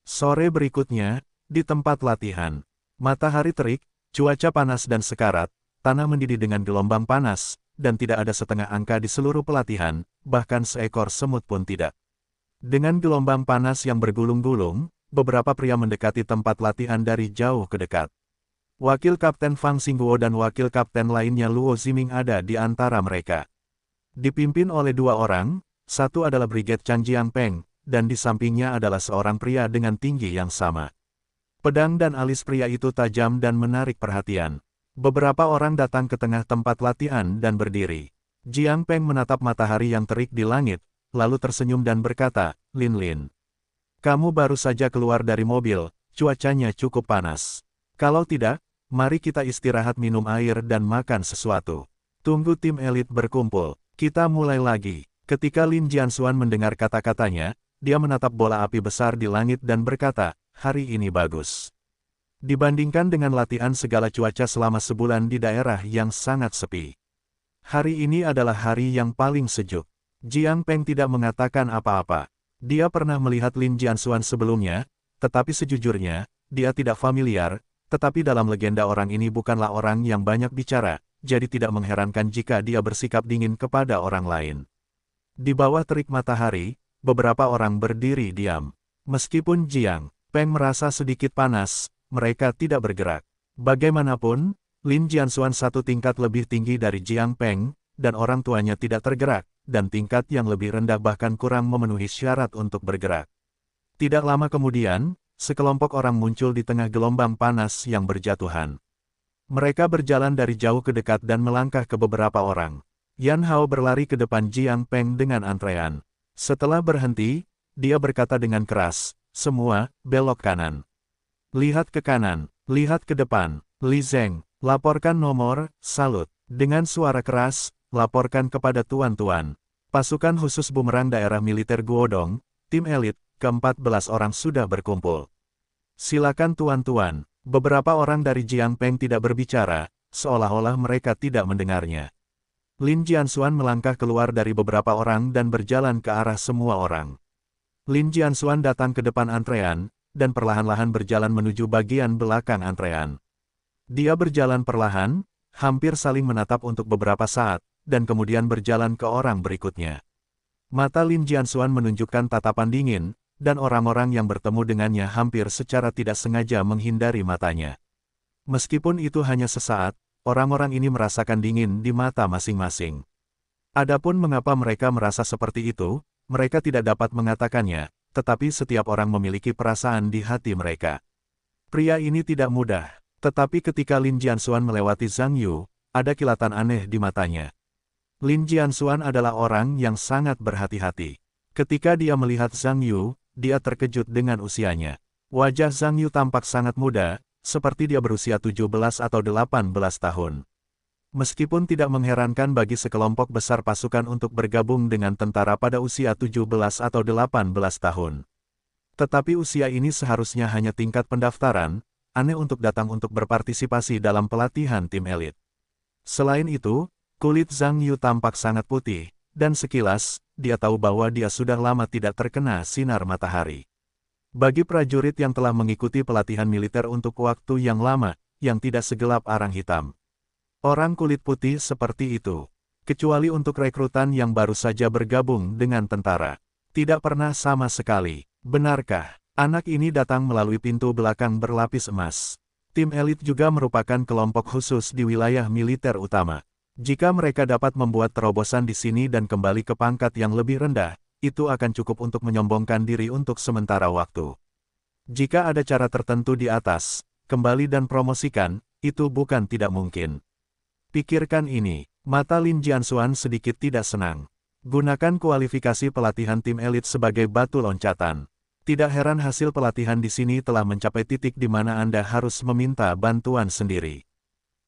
Sore berikutnya, di tempat latihan. Matahari terik, cuaca panas dan sekarat, tanah mendidih dengan gelombang panas, dan tidak ada setengah angka di seluruh pelatihan, bahkan seekor semut pun tidak. Dengan gelombang panas yang bergulung-gulung, beberapa pria mendekati tempat latihan dari jauh ke dekat. Wakil Kapten Fang Xingguo dan Wakil Kapten lainnya Luo Ziming ada di antara mereka. Dipimpin oleh dua orang, satu adalah Brigade Chan Jiangpeng, dan di sampingnya adalah seorang pria dengan tinggi yang sama. Pedang dan alis pria itu tajam dan menarik perhatian. Beberapa orang datang ke tengah tempat latihan dan berdiri. Jiangpeng menatap matahari yang terik di langit, lalu tersenyum dan berkata, "Lin Lin, kamu baru saja keluar dari mobil, cuacanya cukup panas. Kalau tidak, mari kita istirahat minum air dan makan sesuatu. Tunggu tim elit berkumpul, kita mulai lagi." Ketika Lin Jianxuan mendengar kata-katanya, dia menatap bola api besar di langit dan berkata, "Hari ini bagus. Dibandingkan dengan latihan segala cuaca selama sebulan di daerah yang sangat sepi. Hari ini adalah hari yang paling sejuk." Jiangpeng tidak mengatakan apa-apa. Dia pernah melihat Lin Jianxuan sebelumnya, tetapi sejujurnya, dia tidak familiar. Tetapi dalam legenda orang ini bukanlah orang yang banyak bicara, jadi tidak mengherankan jika dia bersikap dingin kepada orang lain. Di bawah terik matahari, beberapa orang berdiri diam. Meskipun Jiang Peng merasa sedikit panas, mereka tidak bergerak. Bagaimanapun, Lin Jianxuan satu tingkat lebih tinggi dari Jiang Peng, dan orang tuanya tidak tergerak, dan tingkat yang lebih rendah bahkan kurang memenuhi syarat untuk bergerak. Tidak lama kemudian, sekelompok orang muncul di tengah gelombang panas yang berjatuhan. Mereka berjalan dari jauh ke dekat dan melangkah ke beberapa orang. Yan Hao berlari ke depan Jiang Peng dengan antrean. Setelah berhenti, dia berkata dengan keras, "Semua, belok kanan. Lihat ke kanan, lihat ke depan. Li Zeng, laporkan nomor, salut." Dengan suara keras, laporkan kepada tuan-tuan. Pasukan khusus bumerang daerah militer Guodong, tim elit, ke-14 orang sudah berkumpul. "Silakan tuan-tuan." Beberapa orang dari Jiang Peng tidak berbicara, seolah-olah mereka tidak mendengarnya. Lin Jianxuan melangkah keluar dari beberapa orang dan berjalan ke arah semua orang. Lin Jianxuan datang ke depan antrean, dan perlahan-lahan berjalan menuju bagian belakang antrean. Dia berjalan perlahan, hampir saling menatap untuk beberapa saat, dan kemudian berjalan ke orang berikutnya. Mata Lin Jianxuan menunjukkan tatapan dingin, dan orang-orang yang bertemu dengannya hampir secara tidak sengaja menghindari matanya. Meskipun itu hanya sesaat, orang-orang ini merasakan dingin di mata masing-masing. Adapun mengapa mereka merasa seperti itu, mereka tidak dapat mengatakannya, tetapi setiap orang memiliki perasaan di hati mereka. Pria ini tidak mudah, tetapi ketika Lin Jianxuan melewati Zhang Yu, ada kilatan aneh di matanya. Lin Jianxuan adalah orang yang sangat berhati-hati. Ketika dia melihat Zhang Yu, dia terkejut dengan usianya. Wajah Zhang Yu tampak sangat muda, seperti dia berusia 17 atau 18 tahun. Meskipun tidak mengherankan bagi sekelompok besar pasukan untuk bergabung dengan tentara pada usia 17 atau 18 tahun. Tetapi usia ini seharusnya hanya tingkat pendaftaran, aneh untuk datang untuk berpartisipasi dalam pelatihan tim elit. Selain itu, kulit Zhang Yu tampak sangat putih, dan sekilas, dia tahu bahwa dia sudah lama tidak terkena sinar matahari. Bagi prajurit yang telah mengikuti pelatihan militer untuk waktu yang lama, yang tidak segelap arang hitam. Orang kulit putih seperti itu. Kecuali untuk rekrutan yang baru saja bergabung dengan tentara. Tidak pernah sama sekali. Benarkah? Anak ini datang melalui pintu belakang berlapis emas. Tim elit juga merupakan kelompok khusus di wilayah militer utama. Jika mereka dapat membuat terobosan di sini dan kembali ke pangkat yang lebih rendah, itu akan cukup untuk menyombongkan diri untuk sementara waktu. Jika ada cara tertentu di atas, kembali dan promosikan, itu bukan tidak mungkin. Pikirkan ini, mata Lin Jianxuan sedikit tidak senang. Gunakan kualifikasi pelatihan tim elit sebagai batu loncatan. Tidak heran hasil pelatihan di sini telah mencapai titik di mana Anda harus meminta bantuan sendiri.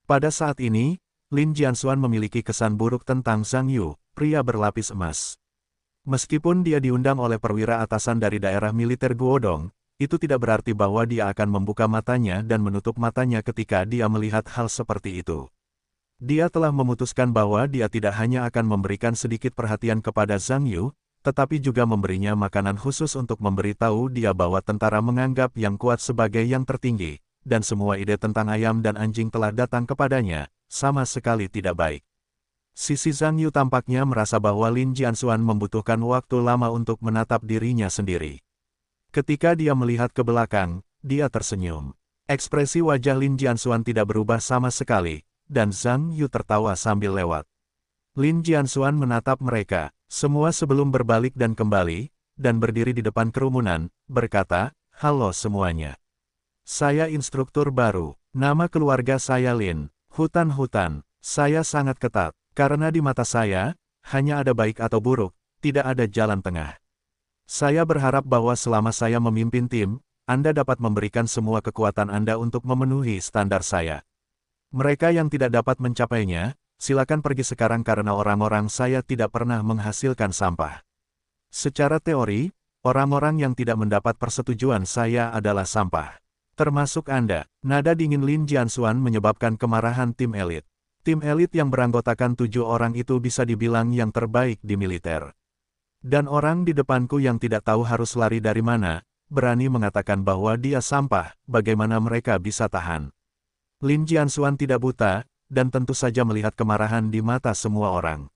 Pada saat ini, Lin Jianxuan memiliki kesan buruk tentang Zhang Yu, pria berlapis emas. Meskipun dia diundang oleh perwira atasan dari daerah militer Guodong, itu tidak berarti bahwa dia akan membuka matanya dan menutup matanya ketika dia melihat hal seperti itu. Dia telah memutuskan bahwa dia tidak hanya akan memberikan sedikit perhatian kepada Zhang Yu, tetapi juga memberinya makanan khusus untuk memberitahu dia bahwa tentara menganggap yang kuat sebagai yang tertinggi, dan semua ide tentang ayam dan anjing telah datang kepadanya, sama sekali tidak baik. Sisi Zhang Yu tampaknya merasa bahwa Lin Jianxuan membutuhkan waktu lama untuk menatap dirinya sendiri. Ketika dia melihat ke belakang, dia tersenyum. Ekspresi wajah Lin Jianxuan tidak berubah sama sekali, dan Zhang Yu tertawa sambil lewat. Lin Jianxuan menatap mereka, semua sebelum berbalik dan kembali, dan berdiri di depan kerumunan, berkata, "Halo semuanya. Saya instruktur baru, nama keluarga saya Lin, Hutan-Hutan, saya sangat ketat, karena di mata saya, hanya ada baik atau buruk, tidak ada jalan tengah. Saya berharap bahwa selama saya memimpin tim, Anda dapat memberikan semua kekuatan Anda untuk memenuhi standar saya. Mereka yang tidak dapat mencapainya, silakan pergi sekarang karena orang-orang saya tidak pernah menghasilkan sampah. Secara teori, orang-orang yang tidak mendapat persetujuan saya adalah sampah. Termasuk Anda." Nada dingin Lin Jianxuan menyebabkan kemarahan tim elit. Tim elit yang beranggotakan 7 orang itu bisa dibilang yang terbaik di militer. Dan orang di depanku yang tidak tahu harus lari dari mana, berani mengatakan bahwa dia sampah, bagaimana mereka bisa tahan? Lin Jianxuan tidak buta, dan tentu saja melihat kemarahan di mata semua orang.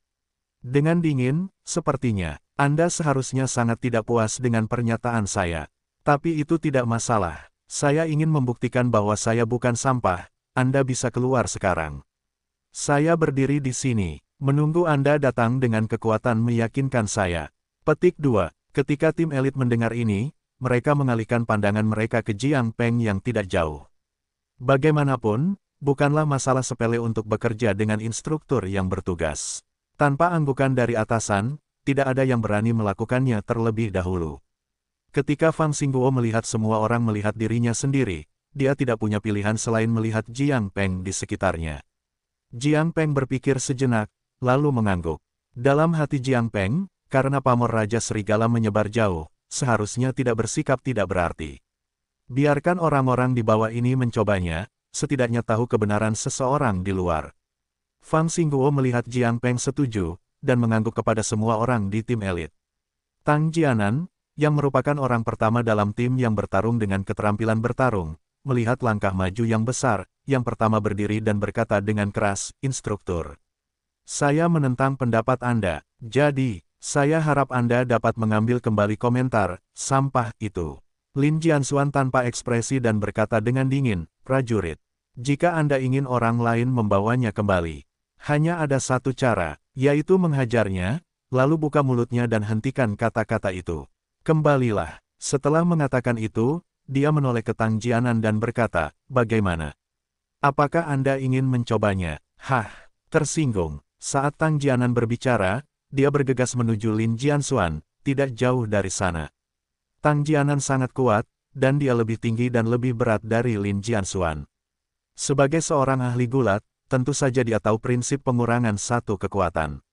Dengan dingin, "Sepertinya, Anda seharusnya sangat tidak puas dengan pernyataan saya. Tapi itu tidak masalah, saya ingin membuktikan bahwa saya bukan sampah, Anda bisa keluar sekarang. Saya berdiri di sini, menunggu Anda datang dengan kekuatan meyakinkan saya." Petik 2. Ketika tim elit mendengar ini, mereka mengalihkan pandangan mereka ke Jiang Peng yang tidak jauh. Bagaimanapun, bukanlah masalah sepele untuk bekerja dengan instruktur yang bertugas. Tanpa anggukan dari atasan, tidak ada yang berani melakukannya terlebih dahulu. Ketika Fang Xingguo melihat semua orang melihat dirinya sendiri, dia tidak punya pilihan selain melihat Jiang Peng di sekitarnya. Jiang Peng berpikir sejenak, lalu mengangguk. Dalam hati Jiang Peng, karena pamor Raja Serigala menyebar jauh, seharusnya tidak bersikap tidak berarti. Biarkan orang-orang di bawah ini mencobanya, setidaknya tahu kebenaran seseorang di luar. Fang Xingguo melihat Jiang Peng setuju, dan mengangguk kepada semua orang di tim elit. Tang Jianan, yang merupakan orang pertama dalam tim yang bertarung dengan keterampilan bertarung, melihat langkah maju yang besar, yang pertama berdiri dan berkata dengan keras, "Instruktur, saya menentang pendapat Anda, jadi, saya harap Anda dapat mengambil kembali komentar, sampah itu." Lin Jianxuan tanpa ekspresi dan berkata dengan dingin, "Prajurit, jika Anda ingin orang lain membawanya kembali, hanya ada satu cara, yaitu menghajarnya, lalu buka mulutnya dan hentikan kata-kata itu. Kembalilah." Setelah mengatakan itu, dia menoleh ke Tang Jianan dan berkata, "Bagaimana? Apakah Anda ingin mencobanya?" "Hah, tersinggung." Saat Tang Jianan berbicara, dia bergegas menuju Lin Jianxuan, tidak jauh dari sana. Tang Jianan sangat kuat, dan dia lebih tinggi dan lebih berat dari Lin Jianxuan. Sebagai seorang ahli gulat, tentu saja dia tahu prinsip pengurangan satu kekuatan.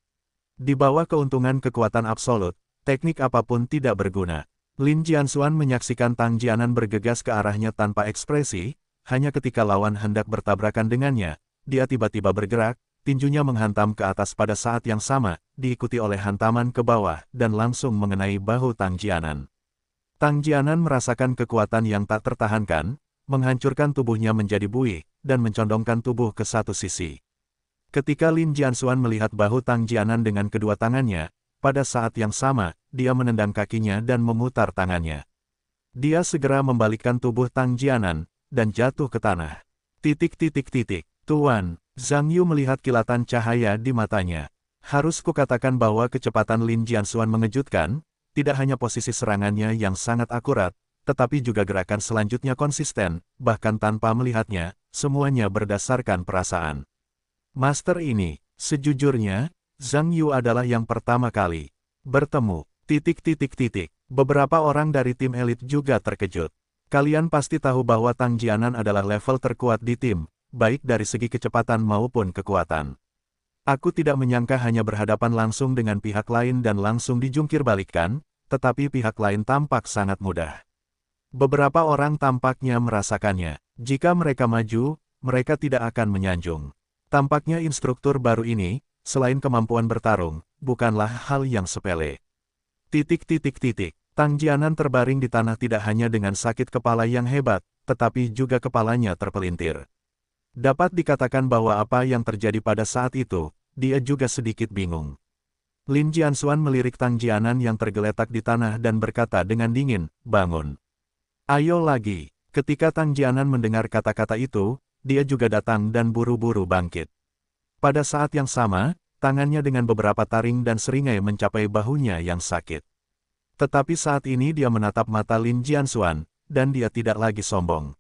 Di bawah keuntungan kekuatan absolut, teknik apapun tidak berguna. Lin Jianxuan menyaksikan Tang Jianan bergegas ke arahnya tanpa ekspresi, hanya ketika lawan hendak bertabrakan dengannya, dia tiba-tiba bergerak, tinjunya menghantam ke atas pada saat yang sama, diikuti oleh hantaman ke bawah, dan langsung mengenai bahu Tang Jianan. Tang Jianan merasakan kekuatan yang tak tertahankan, menghancurkan tubuhnya menjadi buih, dan mencondongkan tubuh ke satu sisi. Ketika Lin Jianxuan melihat bahu Tang Jianan dengan kedua tangannya, pada saat yang sama, dia menendang kakinya dan memutar tangannya. Dia segera membalikkan tubuh Tang Jianan, dan jatuh ke tanah. Tuan, Zhang Yu melihat kilatan cahaya di matanya. Harus kukatakan bahwa kecepatan Lin Jianxuan mengejutkan, tidak hanya posisi serangannya yang sangat akurat, tetapi juga gerakan selanjutnya konsisten, bahkan tanpa melihatnya, semuanya berdasarkan perasaan. Master ini, sejujurnya, Zhang Yu adalah yang pertama kali bertemu. Beberapa orang dari tim elit juga terkejut. Kalian pasti tahu bahwa Tang Jianan adalah level terkuat di tim, baik dari segi kecepatan maupun kekuatan. Aku tidak menyangka hanya berhadapan langsung dengan pihak lain dan langsung dijungkir balikkan, tetapi pihak lain tampak sangat mudah. Beberapa orang tampaknya merasakannya. Jika mereka maju, mereka tidak akan menyanjung. Tampaknya instruktur baru ini, selain kemampuan bertarung, bukanlah hal yang sepele. Tang Jianan terbaring di tanah tidak hanya dengan sakit kepala yang hebat, tetapi juga kepalanya terpelintir. Dapat dikatakan bahwa apa yang terjadi pada saat itu, dia juga sedikit bingung. Lin Jianxuan melirik Tang Jianan yang tergeletak di tanah dan berkata dengan dingin, "Bangun. Ayo lagi." Ketika Tang Jianan mendengar kata-kata itu, dia juga datang dan buru-buru bangkit. Pada saat yang sama, tangannya dengan beberapa taring dan seringai mencapai bahunya yang sakit. Tetapi saat ini dia menatap mata Lin Jianxuan, dan dia tidak lagi sombong.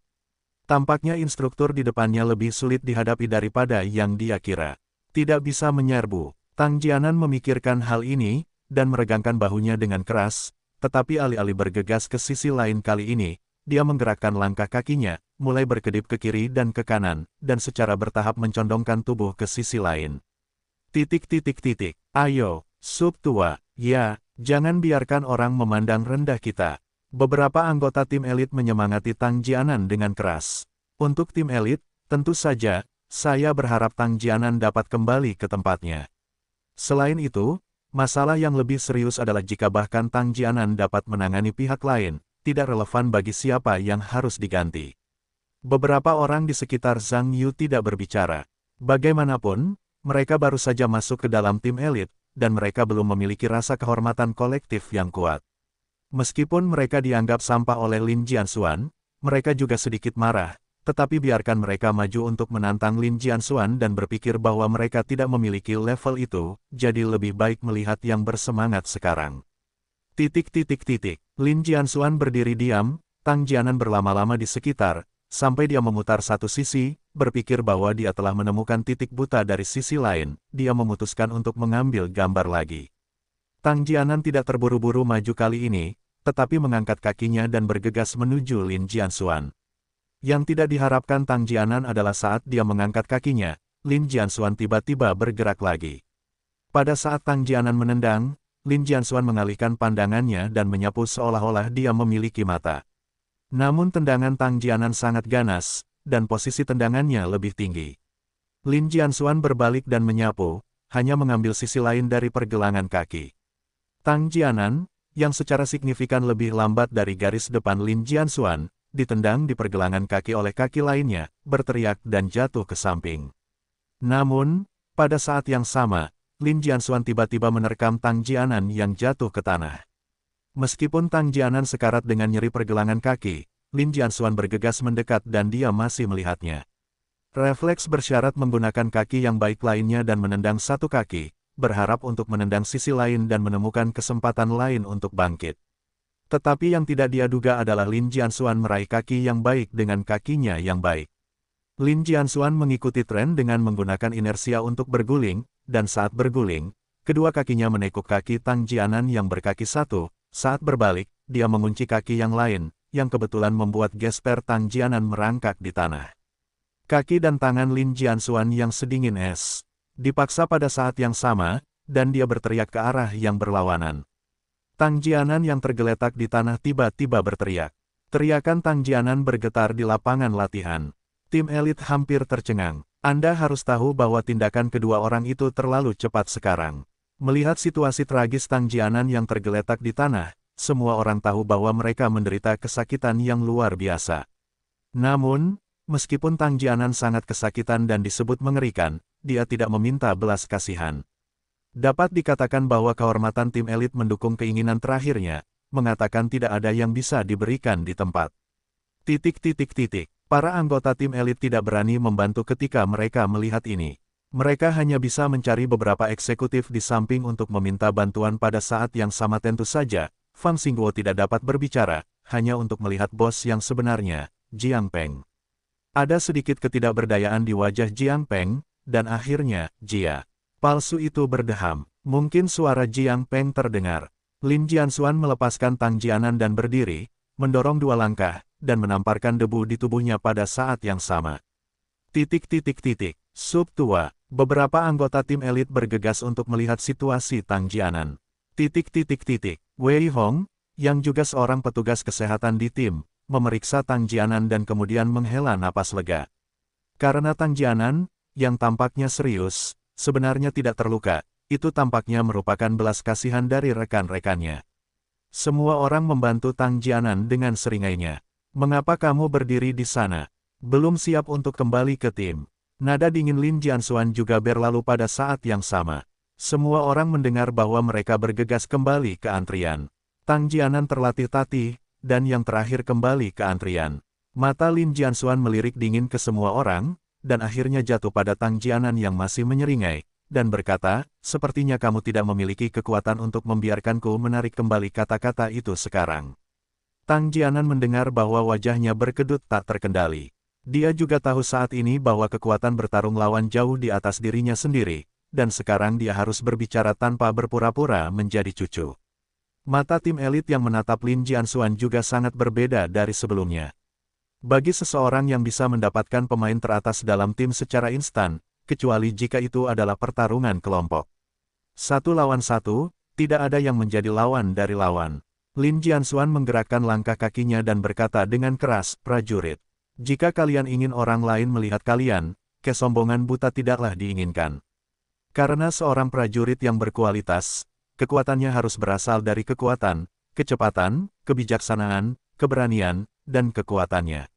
Tampaknya instruktur di depannya lebih sulit dihadapi daripada yang dia kira. Tidak bisa menyerbu. Tang Jianan memikirkan hal ini, dan meregangkan bahunya dengan keras, tetapi alih-alih bergegas ke sisi lain kali ini, dia menggerakkan langkah kakinya, mulai berkedip ke kiri dan ke kanan, dan secara bertahap mencondongkan tubuh ke sisi lain. Ayo, sub tua, ya, jangan biarkan orang memandang rendah kita. Beberapa anggota tim elit menyemangati Tang Jianan dengan keras. Untuk tim elit, tentu saja, saya berharap Tang Jianan dapat kembali ke tempatnya. Selain itu, masalah yang lebih serius adalah jika bahkan Tang Jianan dapat menangani pihak lain, tidak relevan bagi siapa yang harus diganti. Beberapa orang di sekitar Zhang Yu tidak berbicara. Bagaimanapun, mereka baru saja masuk ke dalam tim elit, dan mereka belum memiliki rasa kehormatan kolektif yang kuat. Meskipun mereka dianggap sampah oleh Lin Jianxuan, mereka juga sedikit marah, tetapi biarkan mereka maju untuk menantang Lin Jianxuan dan berpikir bahwa mereka tidak memiliki level itu, jadi lebih baik melihat yang bersemangat sekarang. Lin Jianxuan berdiri diam, Tang Jianan berlama-lama di sekitar, sampai dia memutar satu sisi, berpikir bahwa dia telah menemukan titik buta dari sisi lain, dia memutuskan untuk mengambil gambar lagi. Tang Jianan tidak terburu-buru maju kali ini, tetapi mengangkat kakinya dan bergegas menuju Lin Jianxuan. Yang tidak diharapkan Tang Jianan adalah saat dia mengangkat kakinya, Lin Jianxuan tiba-tiba bergerak lagi. Pada saat Tang Jianan menendang, Lin Jianxuan mengalihkan pandangannya dan menyapu seolah-olah dia memiliki mata. Namun tendangan Tang Jianan sangat ganas, dan posisi tendangannya lebih tinggi. Lin Jianxuan berbalik dan menyapu, hanya mengambil sisi lain dari pergelangan kaki. Tang Jianan, yang secara signifikan lebih lambat dari garis depan Lin Jianxuan, ditendang di pergelangan kaki oleh kaki lainnya, berteriak dan jatuh ke samping. Namun, pada saat yang sama, Lin Jianxuan tiba-tiba menerkam Tang Jianan yang jatuh ke tanah. Meskipun Tang Jianan sekarat dengan nyeri pergelangan kaki, Lin Jianxuan bergegas mendekat dan dia masih melihatnya. Refleks bersyarat menggunakan kaki yang baik lainnya dan menendang satu kaki, berharap untuk menendang sisi lain dan menemukan kesempatan lain untuk bangkit. Tetapi yang tidak dia duga adalah Lin Jianxuan meraih kaki yang baik dengan kakinya yang baik. Lin Jianxuan mengikuti tren dengan menggunakan inersia untuk berguling, dan saat berguling, kedua kakinya menekuk kaki Tang Jianan yang berkaki satu, saat berbalik, dia mengunci kaki yang lain, yang kebetulan membuat gesper Tang Jianan merangkak di tanah. Kaki dan tangan Lin Jianxuan yang sedingin es, dipaksa pada saat yang sama, dan dia berteriak ke arah yang berlawanan. Tang Jianan yang tergeletak di tanah tiba-tiba berteriak. Teriakan Tang Jianan bergetar di lapangan latihan. Tim elit hampir tercengang. Anda harus tahu bahwa tindakan kedua orang itu terlalu cepat sekarang. Melihat situasi tragis Tang Jianan yang tergeletak di tanah, semua orang tahu bahwa mereka menderita kesakitan yang luar biasa. Namun, meskipun Tang Jianan sangat kesakitan dan disebut mengerikan, dia tidak meminta belas kasihan. Dapat dikatakan bahwa kehormatan tim elit mendukung keinginan terakhirnya, mengatakan tidak ada yang bisa diberikan di tempat. Para anggota tim elit tidak berani membantu ketika mereka melihat ini. Mereka hanya bisa mencari beberapa eksekutif di samping untuk meminta bantuan pada saat yang sama. Tentu saja, Fang Xingguo tidak dapat berbicara, hanya untuk melihat bos yang sebenarnya, Jiang Peng. Ada sedikit ketidakberdayaan di wajah Jiang Peng, dan akhirnya, Jia palsu itu berdeham. Mungkin suara Jiang Peng terdengar. Lin Jianxuan melepaskan Tang Jianan dan berdiri, mendorong 2 langkah, dan menamparkan debu di tubuhnya pada saat yang sama. Sub tua, beberapa anggota tim elit bergegas untuk melihat situasi Tang Jianan. Wei Hong, yang juga seorang petugas kesehatan di tim, memeriksa Tang Jianan dan kemudian menghela napas lega. Karena Tang Jianan, yang tampaknya serius, sebenarnya tidak terluka, itu tampaknya merupakan belas kasihan dari rekan-rekannya. Semua orang membantu Tang Jianan dengan seringainya. Mengapa kamu berdiri di sana? Belum siap untuk kembali ke tim. Nada dingin Lin Jianxuan juga berlalu pada saat yang sama. Semua orang mendengar bahwa mereka bergegas kembali ke antrian. Tang Jianan terlatih-tatih, dan yang terakhir kembali ke antrian. Mata Lin Jianxuan melirik dingin ke semua orang, dan akhirnya jatuh pada Tang Jianan yang masih menyeringai, dan berkata, sepertinya kamu tidak memiliki kekuatan untuk membiarkanku menarik kembali kata-kata itu sekarang. Tang Jianan mendengar bahwa wajahnya berkedut tak terkendali. Dia juga tahu saat ini bahwa kekuatan bertarung lawan jauh di atas dirinya sendiri, dan sekarang dia harus berbicara tanpa berpura-pura menjadi cucu. Mata tim elit yang menatap Lin Jianxuan juga sangat berbeda dari sebelumnya. Bagi seseorang yang bisa mendapatkan pemain teratas dalam tim secara instan, kecuali jika itu adalah pertarungan kelompok. 1 lawan 1, tidak ada yang menjadi lawan dari lawan. Lin Jianxuan menggerakkan langkah kakinya dan berkata dengan keras, prajurit. Jika kalian ingin orang lain melihat kalian, kesombongan buta tidaklah diinginkan. Karena seorang prajurit yang berkualitas, kekuatannya harus berasal dari kekuatan, kecepatan, kebijaksanaan, keberanian, dan kekuatannya.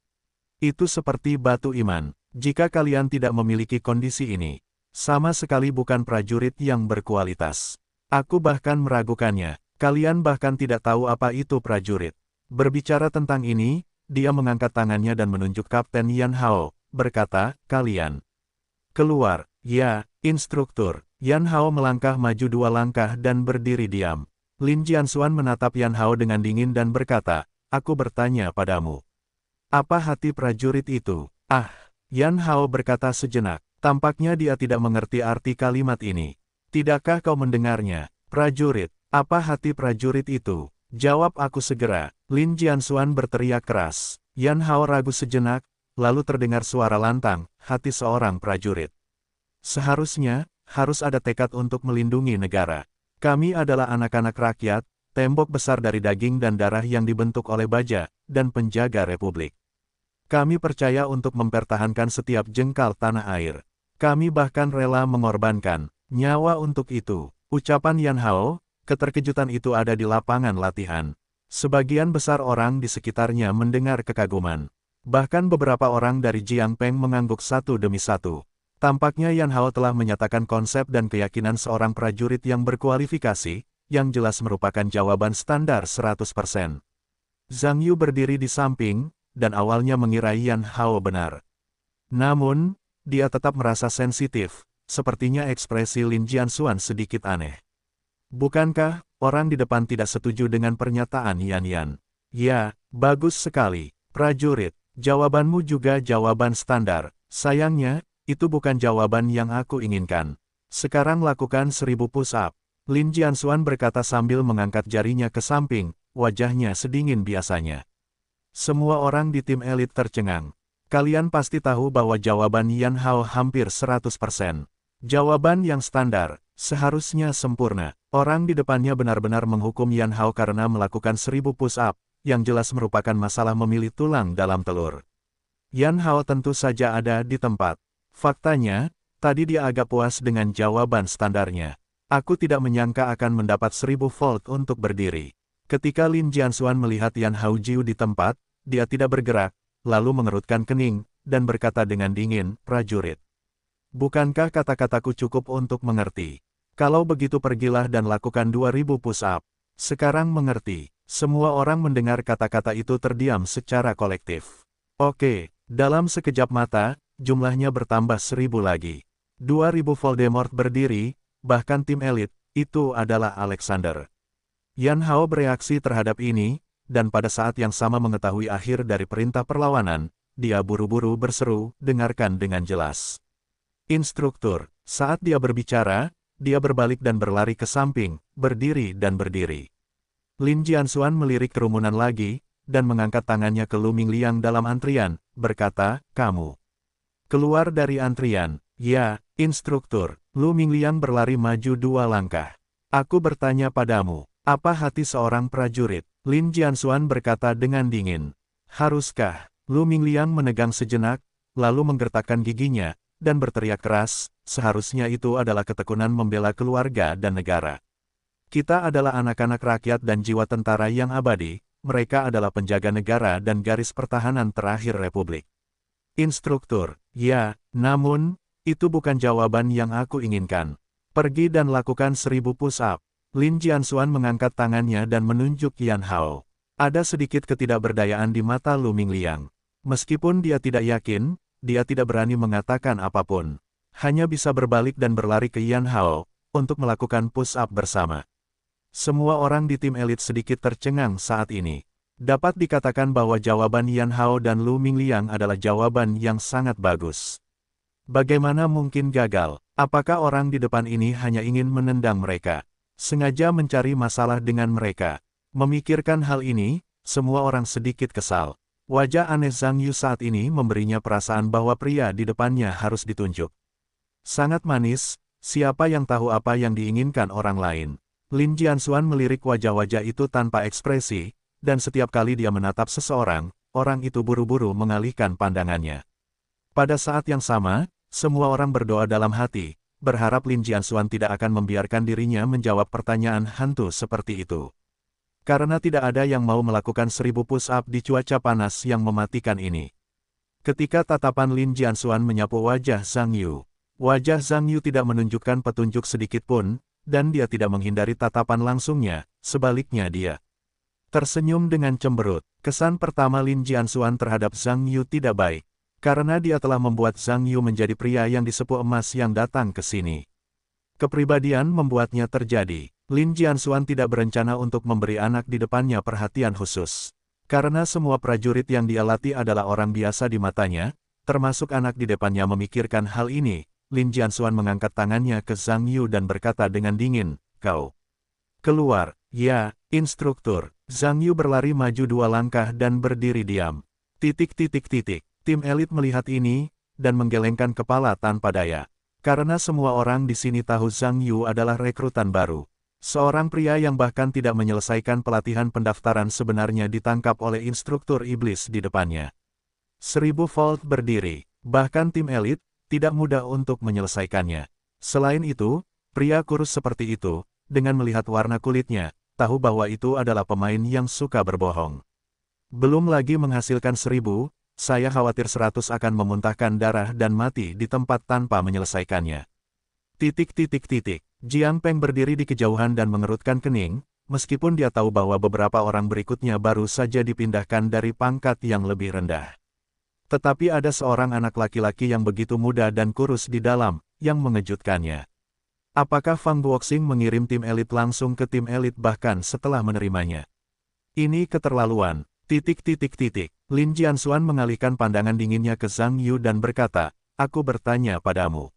Itu seperti batu iman. Jika kalian tidak memiliki kondisi ini, sama sekali bukan prajurit yang berkualitas. Aku bahkan meragukannya. Kalian bahkan tidak tahu apa itu prajurit. Berbicara tentang ini, dia mengangkat tangannya dan menunjuk Kapten Yan Hao, berkata, kalian keluar. Ya, instruktur. Yan Hao melangkah maju 2 langkah dan berdiri diam. Lin Jianxuan menatap Yan Hao dengan dingin dan berkata, aku bertanya padamu. Apa hati prajurit itu? Ah, Yan Hao berkata sejenak. Tampaknya dia tidak mengerti arti kalimat ini. Tidakkah kau mendengarnya? Prajurit, apa hati prajurit itu? Jawab aku segera. Lin Jianxuan berteriak keras. Yan Hao ragu sejenak, lalu terdengar suara lantang, hati seorang prajurit. Seharusnya, harus ada tekad untuk melindungi negara. Kami adalah anak-anak rakyat, tembok besar dari daging dan darah yang dibentuk oleh baja, dan penjaga republik. Kami percaya untuk mempertahankan setiap jengkal tanah air. Kami bahkan rela mengorbankan nyawa untuk itu. Ucapan Yan Hao, keterkejutan itu ada di lapangan latihan. Sebagian besar orang di sekitarnya mendengar kekaguman. Bahkan beberapa orang dari Jiang Peng mengangguk satu demi satu. Tampaknya Yan Hao telah menyatakan konsep dan keyakinan seorang prajurit yang berkualifikasi, yang jelas merupakan jawaban standar 100%. Zhang Yu berdiri di samping, dan awalnya mengira Yan Hao benar. Namun, dia tetap merasa sensitif, sepertinya ekspresi Lin Jianxuan sedikit aneh. Bukankah, orang di depan tidak setuju dengan pernyataan Yan Yan? Ya, bagus sekali, prajurit, jawabanmu juga jawaban standar. Sayangnya, itu bukan jawaban yang aku inginkan. Sekarang lakukan 1000 push-up. Lin Jianxuan berkata sambil mengangkat jarinya ke samping, wajahnya sedingin biasanya. Semua orang di tim elit tercengang. Kalian pasti tahu bahwa jawaban Yan Hao hampir 100%. Jawaban yang standar, seharusnya sempurna. Orang di depannya benar-benar menghukum Yan Hao karena melakukan 1000 push-up, yang jelas merupakan masalah memilih tulang dalam telur. Yan Hao tentu saja ada di tempat. Faktanya, tadi dia agak puas dengan jawaban standarnya. Aku tidak menyangka akan mendapat 1000 volt untuk berdiri. Ketika Lin Jianxuan melihat Yan Haojiu di tempat, dia tidak bergerak, lalu mengerutkan kening, dan berkata dengan dingin, prajurit. Bukankah kata-kataku cukup untuk mengerti? Kalau begitu pergilah dan lakukan 2000 push-up. Sekarang mengerti. Semua orang mendengar kata-kata itu terdiam secara kolektif. Oke, dalam sekejap mata, jumlahnya bertambah 1000 lagi. 2000 Voldemort berdiri, bahkan tim elit, itu adalah Alexander. Yan Hao bereaksi terhadap ini, dan pada saat yang sama mengetahui akhir dari perintah perlawanan, dia buru-buru berseru, dengarkan dengan jelas. Instruktur, saat dia berbicara, dia berbalik dan berlari ke samping, berdiri dan berdiri. Lin Jianxuan melirik kerumunan lagi, dan mengangkat tangannya ke Lu Mingliang dalam antrian, berkata, kamu keluar dari antrian. Ya, instruktur. Lu Mingliang berlari maju 2 langkah. Aku bertanya padamu, apa hati seorang prajurit? Lin Jianxuan berkata dengan dingin. Haruskah? Lu Mingliang menegang sejenak, lalu menggertakkan giginya, dan berteriak keras, seharusnya itu adalah ketekunan membela keluarga dan negara. Kita adalah anak-anak rakyat dan jiwa tentara yang abadi, mereka adalah penjaga negara dan garis pertahanan terakhir Republik. Instruktur, ya, namun, itu bukan jawaban yang aku inginkan. Pergi dan lakukan 1000 push-up. Lin Jianxuan mengangkat tangannya dan menunjuk Yan Hao. Ada sedikit ketidakberdayaan di mata Lu Mingliang. Meskipun dia tidak yakin, dia tidak berani mengatakan apapun. Hanya bisa berbalik dan berlari ke Yan Hao, untuk melakukan push-up bersama. Semua orang di tim elit sedikit tercengang saat ini. Dapat dikatakan bahwa jawaban Yan Hao dan Lu Mingliang adalah jawaban yang sangat bagus. Bagaimana mungkin gagal? Apakah orang di depan ini hanya ingin menendang mereka? Sengaja mencari masalah dengan mereka. Memikirkan hal ini, semua orang sedikit kesal. Wajah aneh Zhang Yu saat ini memberinya perasaan bahwa pria di depannya harus ditunjuk. Sangat manis, siapa yang tahu apa yang diinginkan orang lain. Lin Jianxuan melirik wajah-wajah itu tanpa ekspresi, dan setiap kali dia menatap seseorang, orang itu buru-buru mengalihkan pandangannya. Pada saat yang sama, semua orang berdoa dalam hati, berharap Lin Jianxuan tidak akan membiarkan dirinya menjawab pertanyaan hantu seperti itu. Karena tidak ada yang mau melakukan 1000 push-up di cuaca panas yang mematikan ini. Ketika tatapan Lin Jianxuan menyapu wajah Zhang Yu, wajah Zhang Yu tidak menunjukkan petunjuk sedikit pun, dan dia tidak menghindari tatapan langsungnya, sebaliknya dia tersenyum dengan cemberut. Kesan pertama Lin Jianxuan terhadap Zhang Yu tidak baik, karena dia telah membuat Zhang Yu menjadi pria yang disepu emas yang datang ke sini. Kepribadian membuatnya terjadi. Lin Jianxuan tidak berencana untuk memberi anak di depannya perhatian khusus. Karena semua prajurit yang dia latih adalah orang biasa di matanya, termasuk anak di depannya memikirkan hal ini, Lin Jianxuan mengangkat tangannya ke Zhang Yu dan berkata dengan dingin, kau keluar. Ya, instruktur. Zhang Yu berlari maju 2 langkah dan berdiri diam. Tim elit melihat ini, dan menggelengkan kepala tanpa daya. Karena semua orang di sini tahu Zhang Yu adalah rekrutan baru. Seorang pria yang bahkan tidak menyelesaikan pelatihan pendaftaran sebenarnya ditangkap oleh instruktur iblis di depannya. 1000 volt berdiri, bahkan tim elit, tidak mudah untuk menyelesaikannya. Selain itu, pria kurus seperti itu, dengan melihat warna kulitnya, tahu bahwa itu adalah pemain yang suka berbohong. Belum lagi menghasilkan 1000, saya khawatir 100 akan memuntahkan darah dan mati di tempat tanpa menyelesaikannya. Jiang Peng berdiri di kejauhan dan mengerutkan kening, meskipun dia tahu bahwa beberapa orang berikutnya baru saja dipindahkan dari pangkat yang lebih rendah. Tetapi ada seorang anak laki-laki yang begitu muda dan kurus di dalam, yang mengejutkannya. Apakah Fang Guoxing mengirim tim elit langsung ke tim elit bahkan setelah menerimanya? Ini keterlaluan. Lin Jianxuan mengalihkan pandangan dinginnya ke Zhang Yu dan berkata, aku bertanya padamu.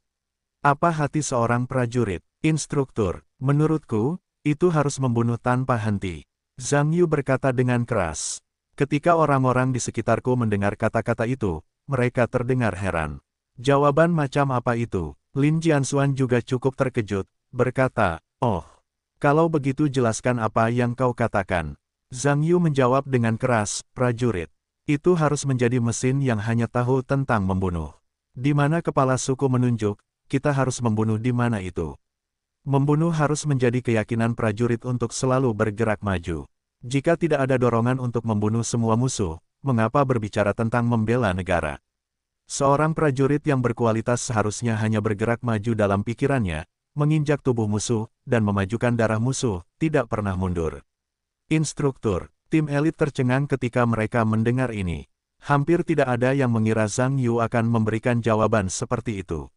Apa hati seorang prajurit? Instruktur, menurutku, itu harus membunuh tanpa henti. Zhang Yu berkata dengan keras. Ketika orang-orang di sekitarku mendengar kata-kata itu, mereka terdengar heran. Jawaban macam apa itu? Lin Jianxuan juga cukup terkejut, berkata, oh, kalau begitu jelaskan apa yang kau katakan. Zhang Yu menjawab dengan keras, prajurit. Itu harus menjadi mesin yang hanya tahu tentang membunuh. Di mana kepala suku menunjuk, kita harus membunuh di mana itu. Membunuh harus menjadi keyakinan prajurit untuk selalu bergerak maju. Jika tidak ada dorongan untuk membunuh semua musuh, mengapa berbicara tentang membela negara? Seorang prajurit yang berkualitas seharusnya hanya bergerak maju dalam pikirannya, menginjak tubuh musuh, dan memajukan darah musuh, tidak pernah mundur. Instruktur, tim elit tercengang ketika mereka mendengar ini. Hampir tidak ada yang mengira Zhang Yu akan memberikan jawaban seperti itu.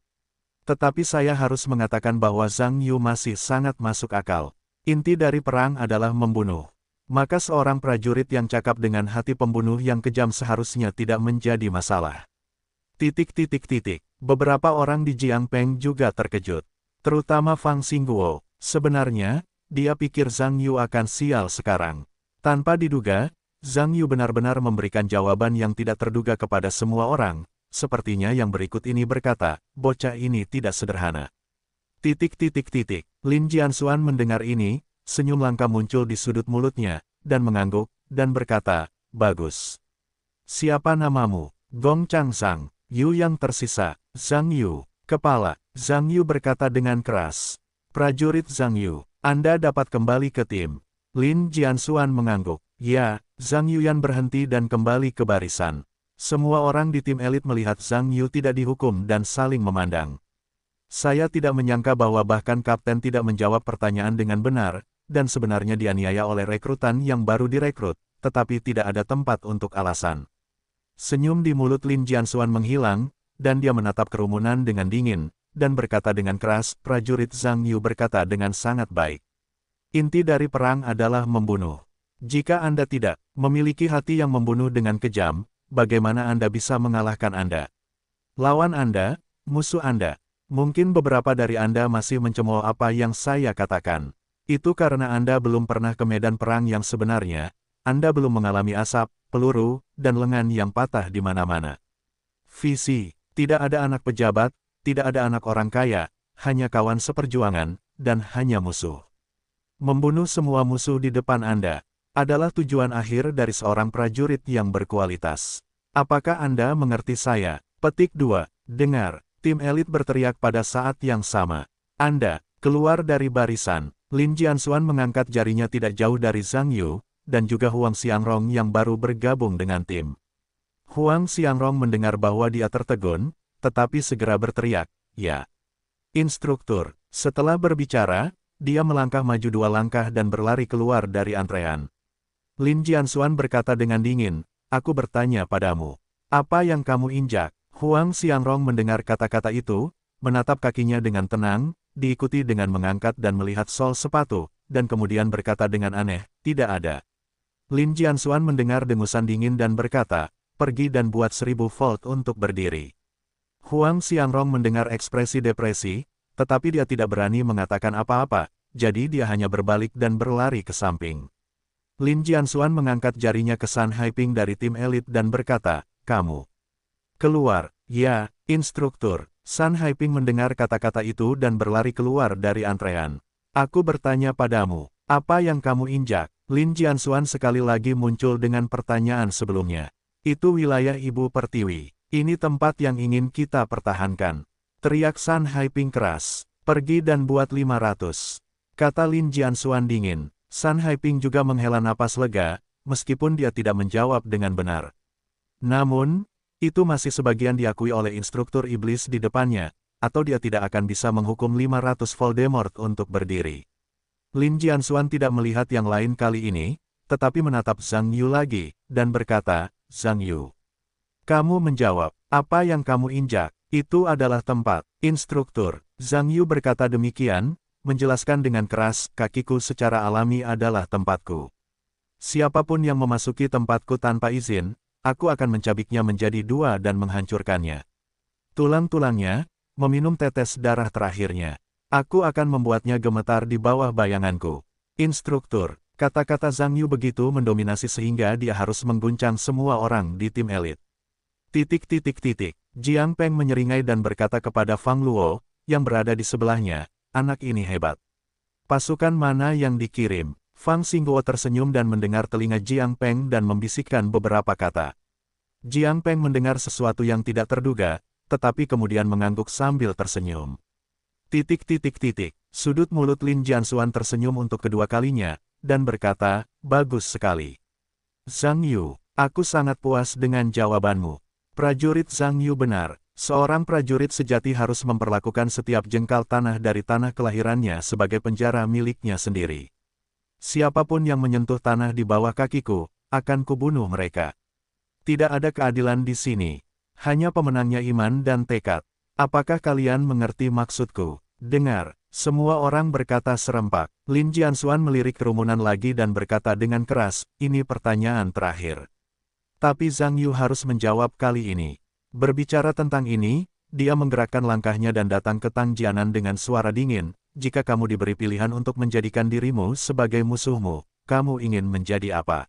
Tetapi saya harus mengatakan bahwa Zhang Yu masih sangat masuk akal. Inti dari perang adalah membunuh. Maka seorang prajurit yang cakap dengan hati pembunuh yang kejam seharusnya tidak menjadi masalah. Beberapa orang di Jiangpeng juga terkejut. Terutama Fang Xingguo. Sebenarnya, dia pikir Zhang Yu akan sial sekarang. Tanpa diduga, Zhang Yu benar-benar memberikan jawaban yang tidak terduga kepada semua orang. Sepertinya yang berikut ini berkata, bocah ini tidak sederhana. Lin Jianxuan mendengar ini, senyum langka muncul di sudut mulutnya, dan mengangguk, dan berkata, bagus. Siapa namamu? Gong Changsang, Yu yang tersisa, Zhang Yu, kepala. Zhang Yu berkata dengan keras. Prajurit Zhang Yu, Anda dapat kembali ke tim. Lin Jianxuan mengangguk. Ya, Zhang Yuyan berhenti dan kembali ke barisan. Semua orang di tim elit melihat Zhang Yu tidak dihukum dan saling memandang. Saya tidak menyangka bahwa bahkan kapten tidak menjawab pertanyaan dengan benar, dan sebenarnya dianiaya oleh rekrutan yang baru direkrut, tetapi tidak ada tempat untuk alasan. Senyum di mulut Lin Jianxuan menghilang, dan dia menatap kerumunan dengan dingin, dan berkata dengan keras, prajurit Zhang Yu berkata dengan sangat baik. Inti dari perang adalah membunuh. Jika Anda tidak memiliki hati yang membunuh dengan kejam, bagaimana Anda bisa mengalahkan Anda? Lawan Anda, musuh Anda. Mungkin beberapa dari Anda masih mencemooh apa yang saya katakan. Itu karena Anda belum pernah ke medan perang yang sebenarnya, Anda belum mengalami asap, peluru, dan lengan yang patah di mana-mana. Visi, tidak ada anak pejabat, tidak ada anak orang kaya, hanya kawan seperjuangan, dan hanya musuh. Membunuh semua musuh di depan Anda adalah tujuan akhir dari seorang prajurit yang berkualitas. Apakah Anda mengerti saya? Petik 2. Dengar, tim elit berteriak pada saat yang sama. Anda, keluar dari barisan. Lin Jianxuan mengangkat jarinya tidak jauh dari Zhang Yu, dan juga Huang Xiangrong yang baru bergabung dengan tim. Huang Xiangrong mendengar bahwa dia tertegun, tetapi segera berteriak, ya. Instruktur, setelah berbicara, dia melangkah maju 2 langkah dan berlari keluar dari antrean. Lin Jianxuan berkata dengan dingin, aku bertanya padamu, apa yang kamu injak? Huang Xiangrong mendengar kata-kata itu, menatap kakinya dengan tenang, diikuti dengan mengangkat dan melihat sol sepatu, dan kemudian berkata dengan aneh, tidak ada. Lin Jianxuan mendengar dengusan dingin dan berkata, pergi dan buat 1000 volt untuk berdiri. Huang Xiangrong mendengar ekspresi depresi, tetapi dia tidak berani mengatakan apa-apa, jadi dia hanya berbalik dan berlari ke samping. Lin Jianxuan mengangkat jarinya ke Sun Haiping dari tim elit dan berkata, kamu keluar. Ya, instruktur. Sun Haiping mendengar kata-kata itu dan berlari keluar dari antrean. Aku bertanya padamu, apa yang kamu injak? Lin Jianxuan sekali lagi muncul dengan pertanyaan sebelumnya. Itu wilayah Ibu Pertiwi. Ini tempat yang ingin kita pertahankan. Teriak Sun Haiping keras. Pergi dan buat 500. Kata Lin Jianxuan dingin. Sun Haiping juga menghela napas lega, meskipun dia tidak menjawab dengan benar. Namun, itu masih sebagian diakui oleh instruktur iblis di depannya, atau dia tidak akan bisa menghukum 500 Voldemort untuk berdiri. Lin Jianxuan tidak melihat yang lain kali ini, tetapi menatap Zhang Yu lagi, dan berkata, Zhang Yu. Kamu menjawab, apa yang kamu injak? Itu adalah tempat. Instruktur. Zhang Yu berkata demikian, menjelaskan dengan keras, kakiku secara alami adalah tempatku. Siapapun yang memasuki tempatku tanpa izin, aku akan mencabiknya menjadi 2 dan menghancurkannya. Tulang-tulangnya, meminum tetes darah terakhirnya. Aku akan membuatnya gemetar di bawah bayanganku. Instruktur, kata-kata Zhang Yu begitu mendominasi sehingga dia harus mengguncang semua orang di tim elit. Jiang Peng menyeringai dan berkata kepada Fang Luo, yang berada di sebelahnya, anak ini hebat. Pasukan mana yang dikirim? Fang Xingguo tersenyum dan mendengar telinga Jiang Peng dan membisikkan beberapa kata. Jiang Peng mendengar sesuatu yang tidak terduga, tetapi kemudian mengangguk sambil tersenyum. Sudut mulut Lin Jianxuan tersenyum untuk kedua kalinya, dan berkata, bagus sekali. Zhang Yu, aku sangat puas dengan jawabanmu. Prajurit Zhang Yu benar. Seorang prajurit sejati harus memperlakukan setiap jengkal tanah dari tanah kelahirannya sebagai penjara miliknya sendiri. Siapapun yang menyentuh tanah di bawah kakiku, akan kubunuh mereka. Tidak ada keadilan di sini. Hanya pemenangnya iman dan tekad. Apakah kalian mengerti maksudku? Dengar, semua orang berkata serempak. Lin Jianxuan melirik kerumunan lagi dan berkata dengan keras, ini pertanyaan terakhir. Tapi Zhang Yu harus menjawab kali ini. Berbicara tentang ini, dia menggerakkan langkahnya dan datang ke Tang Jianan dengan suara dingin. Jika kamu diberi pilihan untuk menjadikan dirimu sebagai musuhmu, kamu ingin menjadi apa?